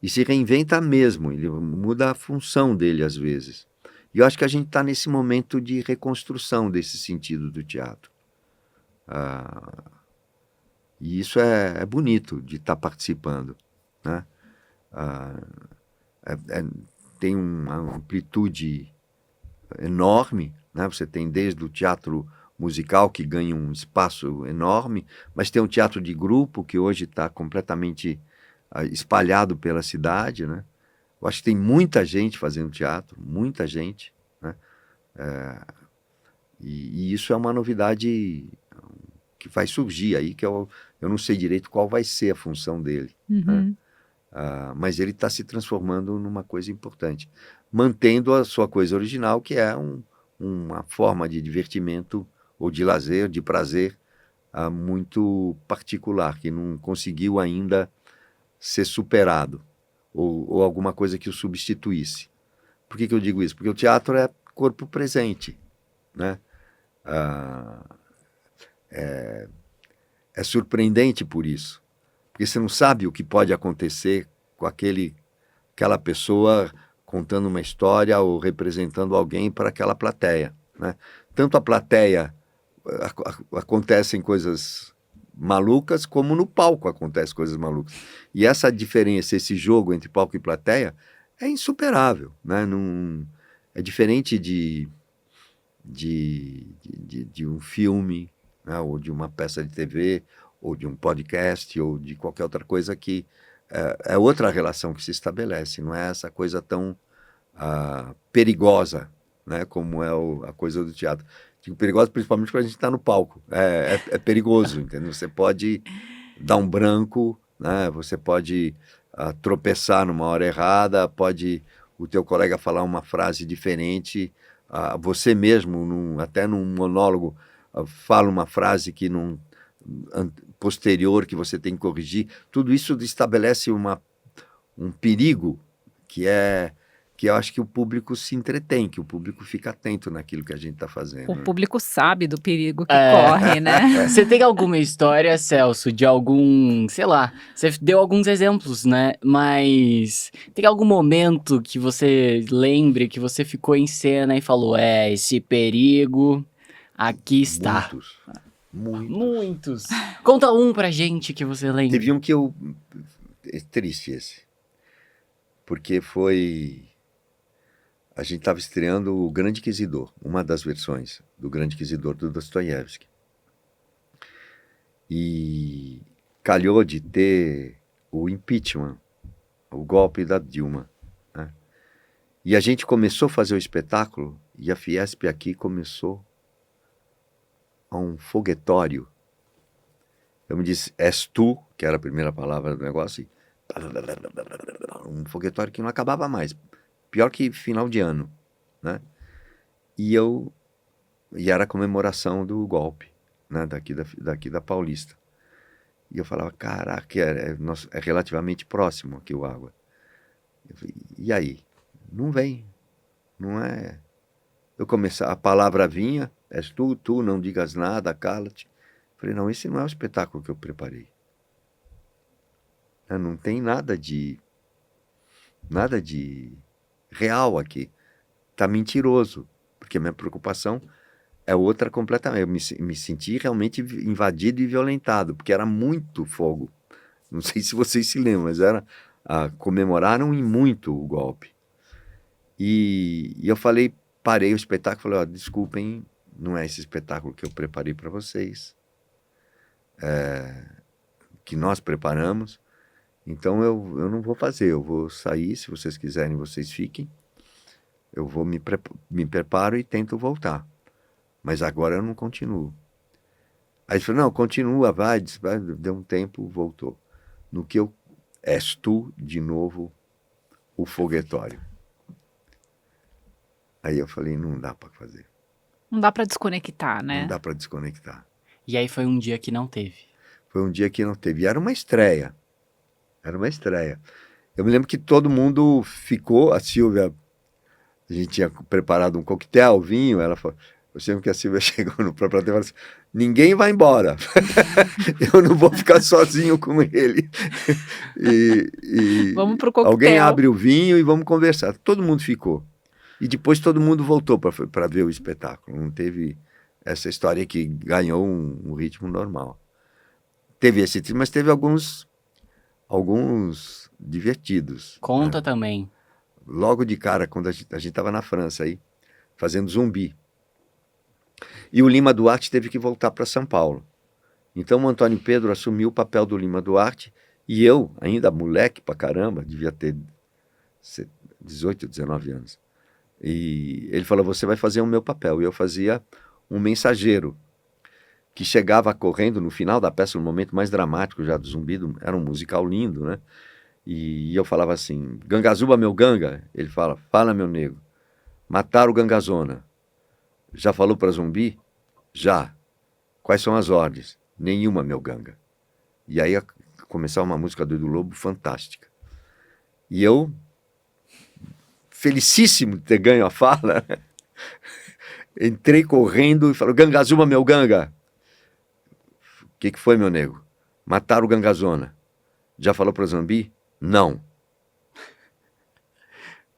E se reinventa mesmo, ele muda a função dele às vezes. E eu acho que a gente está nesse momento de reconstrução desse sentido do teatro, E isso é bonito de estar participando, né? Tem uma amplitude enorme, né? Você tem desde o teatro musical, que ganha um espaço enorme, mas tem um teatro de grupo, que hoje está completamente espalhado pela cidade, né? Eu acho que tem muita gente fazendo teatro, muita gente, né? E isso é uma novidade que vai surgir aí, que eu não sei direito qual vai ser a função dele, né? Mas ele está se transformando numa coisa importante, mantendo a sua coisa original, que é uma forma de divertimento ou de lazer, de prazer muito particular, que não conseguiu ainda ser superado, ou alguma coisa que o substituísse. Por que eu digo isso? Porque o teatro é corpo presente, né? É surpreendente por isso, porque você não sabe o que pode acontecer com aquela pessoa contando uma história ou representando alguém para aquela plateia, né? Tanto a plateia acontecem coisas malucas, como no palco acontecem coisas malucas. E essa diferença, esse jogo entre palco e plateia, é insuperável, né? É diferente de um filme, né? Ou de uma peça de TV, ou de um podcast, ou de qualquer outra coisa que é outra relação que se estabelece, não é essa coisa tão perigosa, né? Como é a coisa do teatro. Digo perigosa principalmente quando a gente está no palco. É perigoso, entendeu? Você pode dar um branco, né? Você pode tropeçar numa hora errada, pode o teu colega falar uma frase diferente, você mesmo, até num monólogo, fala uma frase que posterior, que você tem que corrigir. Tudo isso estabelece um perigo que eu acho que o público se entretém, que o público fica atento naquilo que a gente está fazendo. O público sabe do perigo que corre, né? Você tem alguma história, Celso, de algum, sei lá, você deu alguns exemplos, né? Mas tem algum momento que você lembre, que você ficou em cena e falou, esse perigo aqui está. Muitos. Conta um pra gente que você lembra. Teve um que é triste esse. Porque a gente estava estreando o Grande Inquisidor, uma das versões do Grande Inquisidor do Dostoiévski. E calhou de ter o impeachment, o golpe da Dilma, né? E a gente começou a fazer o espetáculo, e a Fiesp aqui começou a um foguetório. Eu me disse, és tu, que era a primeira palavra do negócio, um foguetório que não acabava mais. Pior que final de ano, né? E era a comemoração do golpe, né? Daqui da Paulista. E eu falava, caraca, é relativamente próximo aqui o Água. Eu falei, e aí? Não vem, não é... a palavra vinha, és tu, não digas nada, cala-te. Eu falei, não, esse não é o espetáculo que eu preparei. Não tem nada de real aqui. Tá mentiroso, porque a minha preocupação é outra completamente. Eu me senti realmente invadido e violentado, porque era muito fogo. Não sei se vocês se lembram, mas comemoraram em muito o golpe. E eu parei o espetáculo, falei, desculpem, não é esse espetáculo que eu preparei para vocês, que nós preparamos. Então eu não vou fazer, eu vou sair, se vocês quiserem, vocês fiquem. Eu vou me preparo e tento voltar. Mas agora eu não continuo. Aí ele falou, não, continua, vai. Deu um tempo, voltou. No que és tu, de novo, o foguetório. Aí eu falei, não dá para fazer. Não dá para desconectar, né? Não dá para desconectar. E aí foi um dia que não teve. Foi um dia que não teve. E era uma estreia. Eu me lembro que todo mundo ficou, a Silvia, a gente tinha preparado um coquetel, vinho, ela falou, eu lembro que a Silvia chegou no próprio hotel e falou assim, ninguém vai embora, eu não vou ficar sozinho com ele. Vamos pro coquetel. Alguém abre o vinho e vamos conversar. Todo mundo ficou. E depois todo mundo voltou para ver o espetáculo. Não teve essa história que ganhou um ritmo normal. Teve esse tipo, mas teve alguns divertidos. Conta também. Logo de cara, quando a gente estava na França aí, fazendo Zumbi. E o Lima Duarte teve que voltar para São Paulo. Então o Antônio Pedro assumiu o papel do Lima Duarte e eu, ainda moleque pra caramba, devia ter 18, 19 anos. E ele falou, você vai fazer o meu papel. E eu fazia um mensageiro que chegava correndo no final da peça, no momento mais dramático já do Zumbi, era um musical lindo, né? E eu falava assim, Gangazuba, meu ganga. Ele fala, fala, meu nego. Mataram o Gangazona. Já falou para Zumbi? Já. Quais são as ordens? Nenhuma, meu ganga. E aí ia começar uma música do Edu Lobo fantástica. E eu, felicíssimo de ter ganho a fala, entrei correndo e falei, Gangazuma, meu ganga. O que foi, meu nego? Mataram o Gangazona. Já falou para Zumbi? Não.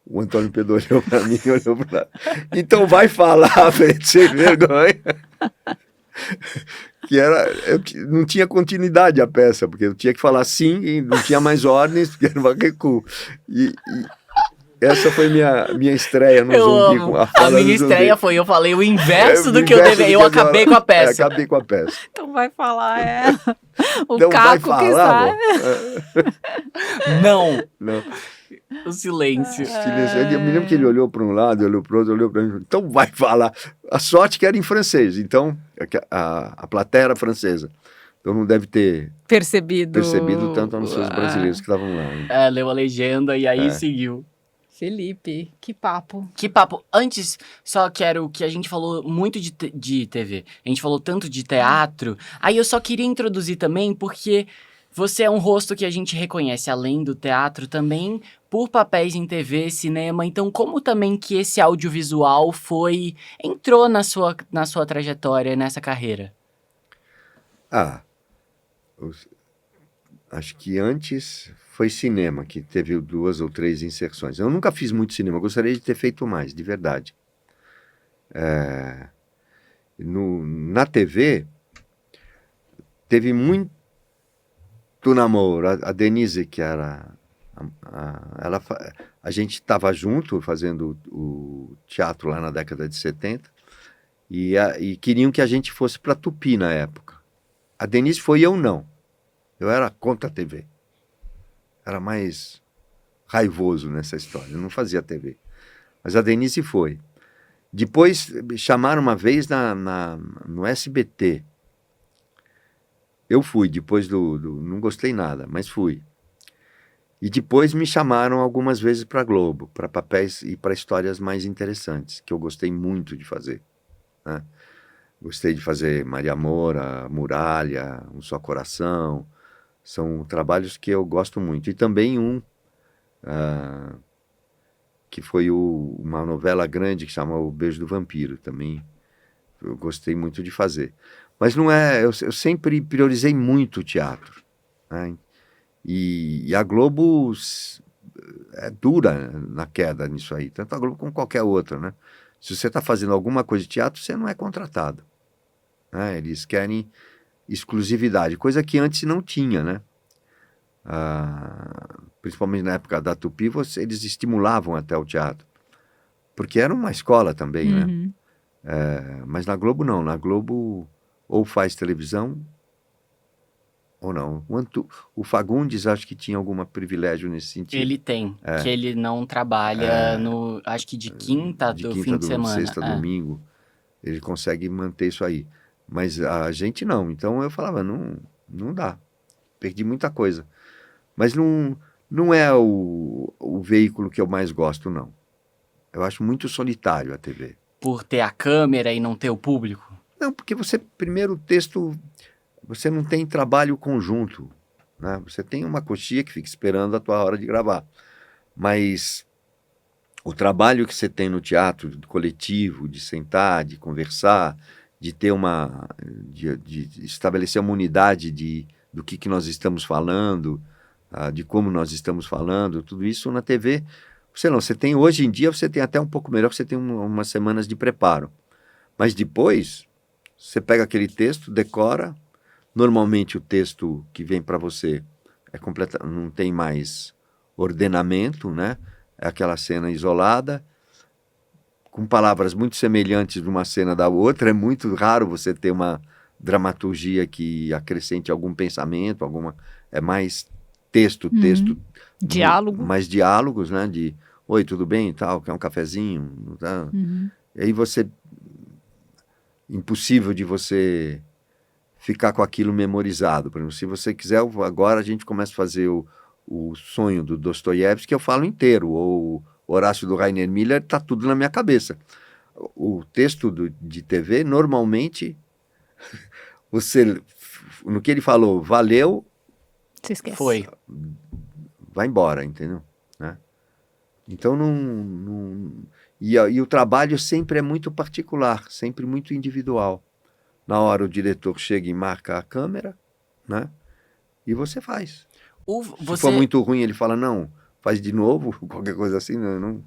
O Antônio Pedro olhou para mim, olhou para lá. Então vai falar, velho, sem vergonha. Que não tinha continuidade a peça, porque eu tinha que falar sim, e não tinha mais ordens, porque era uma recuo. E essa foi minha estreia no Zumbi. Com a minha estreia foi, eu falei o inverso do que eu devia. Eu acabei com a peça. Acabei com a peça. Então vai falar, o então Caco vai falar, que sai. Não. Não. O silêncio. Eu me lembro que ele olhou para um lado, olhou para o outro, olhou para mim. Então vai falar. A sorte que era em francês. Então, a plateia era francesa. Então não deve ter percebido tanto nos seus brasileiros que estavam lá. Né? Leu a legenda e aí seguiu. Felipe, que papo. Que papo. Antes, só quero que a gente falou muito de TV. A gente falou tanto de teatro. Aí eu só queria introduzir também, porque você é um rosto que a gente reconhece, além do teatro, também por papéis em TV, cinema. Então, como também que esse audiovisual entrou na sua trajetória, nessa carreira? Acho que antes foi cinema, que teve 2 ou 3 inserções. Eu nunca fiz muito cinema, eu gostaria de ter feito mais, de verdade. Na TV, teve muito namoro. A Denise, que era... a gente estava junto fazendo o teatro lá na década de 70 e queriam que a gente fosse para Tupi na época. A Denise foi e eu não. Eu era contra a TV. Era mais raivoso nessa história. Eu não fazia TV. Mas a Denise foi. Depois me chamaram uma vez no SBT. Eu fui, depois não gostei nada, mas fui. E depois me chamaram algumas vezes para Globo, para papéis e para histórias mais interessantes, que eu gostei muito de fazer. Né? Gostei de fazer Maria Moura, Muralha, Um Só Coração. São trabalhos que eu gosto muito. E também que foi uma novela grande que chama O Beijo do Vampiro. Também eu gostei muito de fazer. Mas não é... Eu sempre priorizei muito o teatro. Né? E a Globo é dura na queda nisso aí. Tanto a Globo como qualquer outra, né? Se você está fazendo alguma coisa de teatro, você não é contratado. Né? Eles querem exclusividade, coisa que antes não tinha, né? Principalmente na época da Tupi, eles estimulavam até o teatro, porque era uma escola também, né? Mas na Globo não, na Globo ou faz televisão ou não. O Fagundes acho que tinha algum privilégio nesse sentido. Ele tem, que ele não trabalha acho que de quinta do fim de semana. Sexta, domingo, ele consegue manter isso aí. Mas a gente não, então eu falava, não dá, perdi muita coisa. Mas não é o veículo que eu mais gosto, não. Eu acho muito solitário a TV. Por ter a câmera e não ter o público? Não, porque primeiro o texto, você não tem trabalho conjunto, né? Você tem uma coxia que fica esperando a tua hora de gravar. Mas o trabalho que você tem no teatro, coletivo, de sentar, de conversar, de ter de estabelecer uma unidade do que nós estamos falando, de como nós estamos falando, tudo isso na TV, você tem, hoje em dia, você tem até um pouco melhor, você tem umas semanas de preparo. Mas depois, Você pega aquele texto, decora. Normalmente o texto que vem para você não tem mais ordenamento, né? É aquela cena isolada, com palavras muito semelhantes de uma cena da outra. É muito raro você ter uma dramaturgia que acrescente algum pensamento, é mais texto, diálogo, mais diálogos, né? De oi, tudo bem e tal, quer um cafezinho, tá? E aí impossível de você ficar com aquilo memorizado. Por exemplo, se você quiser, agora a gente começa a fazer o Sonho do Dostoiévski, que eu falo inteiro, ou Horácio do Rainer Miller, tá tudo na minha cabeça. O texto de TV, normalmente, no que ele falou, valeu, você esquece. Foi. Vai embora, entendeu? Né? Então, e o trabalho sempre é muito particular, sempre muito individual. Na hora o diretor chega e marca a câmera, né? E você faz. Se for muito ruim, ele fala, não, faz de novo, qualquer coisa assim, não.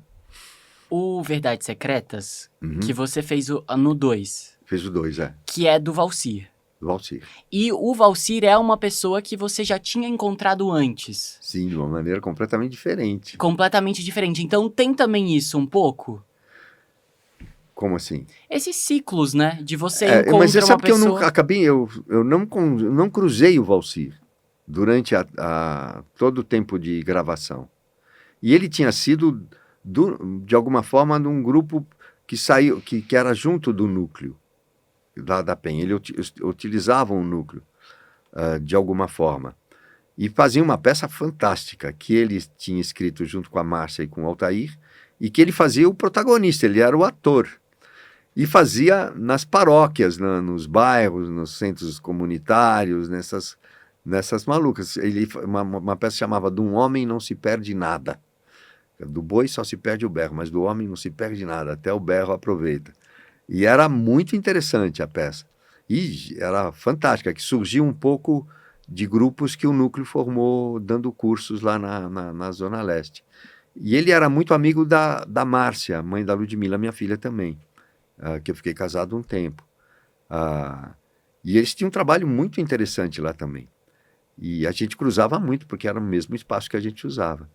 O Verdades Secretas, que você fez no 2. Fez o 2, Que é do Valcir. Do Valcir. E o Valcir é uma pessoa que você já tinha encontrado antes. Sim, de uma maneira completamente diferente. Completamente diferente. Então tem também isso um pouco? Como assim? Esses ciclos, né? De você encontrar mas você uma sabe pessoa... que eu não cruzei o Valcir durante todo o tempo de gravação. E ele tinha sido, de alguma forma, de um grupo que saiu, que era junto do núcleo da PEN. Ele utilizava um núcleo, de alguma forma. E fazia uma peça fantástica, que ele tinha escrito junto com a Márcia e com o Altair, e que ele fazia o protagonista, ele era o ator. E fazia nas paróquias, nos bairros, nos centros comunitários, nessas malucas. Uma peça chamava "De um homem não se perde nada". Do boi só se perde o berro, mas do homem não se perde nada, até o berro aproveita. E era muito interessante a peça. E era fantástica, que surgiu um pouco de grupos que o núcleo formou, dando cursos lá na Zona Leste. E ele era muito amigo da Márcia, mãe da Ludmila, minha filha também. Que eu fiquei casado um tempo. E eles tinham um trabalho muito interessante lá também. E a gente cruzava muito, porque era o mesmo espaço que a gente usava.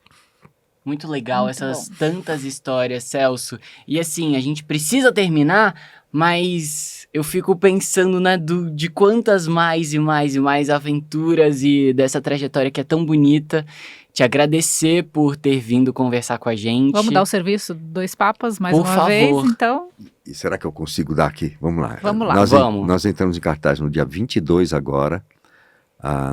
Muito legal, Muito essas bom. tantas histórias, Celso. E assim, a gente precisa terminar, mas eu fico pensando, né, de quantas mais e mais e mais aventuras e dessa trajetória que é tão bonita. Te agradecer por ter vindo conversar com a gente. Vamos dar o serviço Dois Papas mais Por uma favor. vez, então. E será que eu consigo dar aqui? Vamos lá. Vamos lá. Nós entramos em cartaz no dia 22 agora,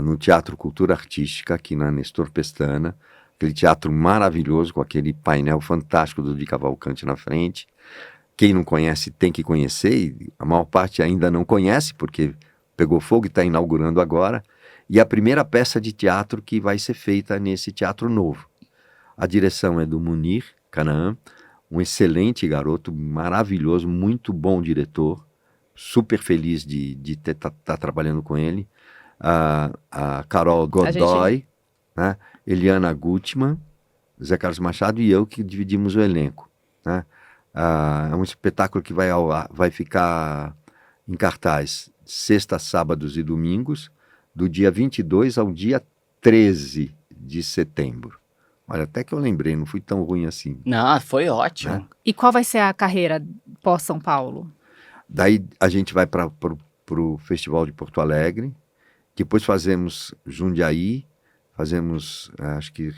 no Teatro Cultura Artística, aqui na Nestor Pestana. Aquele teatro maravilhoso, com aquele painel fantástico do Di Cavalcanti na frente. Quem não conhece tem que conhecer, e a maior parte ainda não conhece, porque pegou fogo e está inaugurando agora. E a primeira peça de teatro que vai ser feita nesse teatro novo. A direção é do Munir Canaã, um excelente garoto, maravilhoso, muito bom diretor, super feliz de estar trabalhando com ele. A Carol Godoy, né? Eliana Gutmann, Zé Carlos Machado e eu, que dividimos o elenco, né? É um espetáculo que vai ficar em cartaz sexta, sábados e domingos, do dia 22 ao dia 13 de setembro. Olha, até que eu lembrei, não fui tão ruim assim. Não, foi ótimo. Né? E qual vai ser a carreira pós-São Paulo? Daí a gente vai para o Festival de Porto Alegre, depois fazemos Jundiaí, fazemos, acho que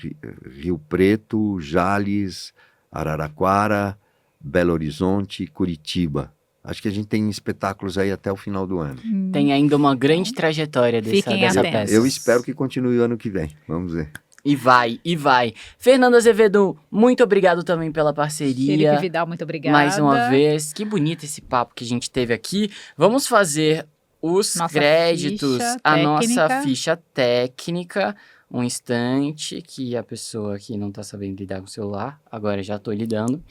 Rio Preto, Jales, Araraquara, Belo Horizonte, Curitiba. Acho que a gente tem espetáculos aí até o final do ano. Tem ainda uma grande trajetória dessa peça. Eu espero que continue o ano que vem. Vamos ver. E vai, e vai. Fernanda Azevedo, muito obrigado também pela parceria. Felipe Vidal, muito obrigada. Mais uma vez. Que bonito esse papo que a gente teve aqui. Vamos fazer os créditos, nossa ficha técnica. Um instante, que a pessoa aqui não tá sabendo lidar com o celular. Agora já tô lidando.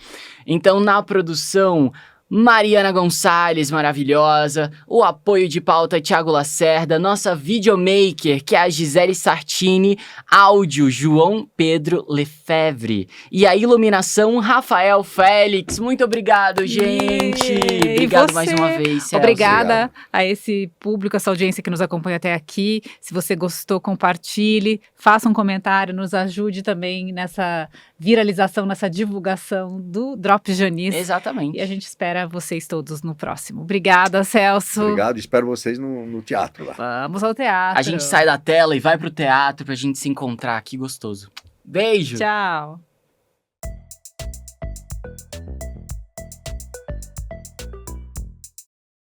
Então, na produção, Mariana Gonçalves, maravilhosa, o apoio de pauta Thiago Lacerda, nossa videomaker, que é a Gisele Sartini, áudio João Pedro Lefebvre, e a iluminação Rafael Félix. Muito obrigado, gente! Obrigado mais uma vez, Celso. Obrigada a esse público, essa audiência que nos acompanha até aqui. Se você gostou, compartilhe, faça um comentário, nos ajude também nessa viralização, nessa divulgação do Drops Janice. Exatamente. E a gente espera vocês todos no próximo. Obrigada, Celso. Obrigado, espero vocês no teatro lá. Vamos ao teatro. A gente sai da tela e vai pro teatro pra gente se encontrar. Que gostoso. Beijo! Tchau!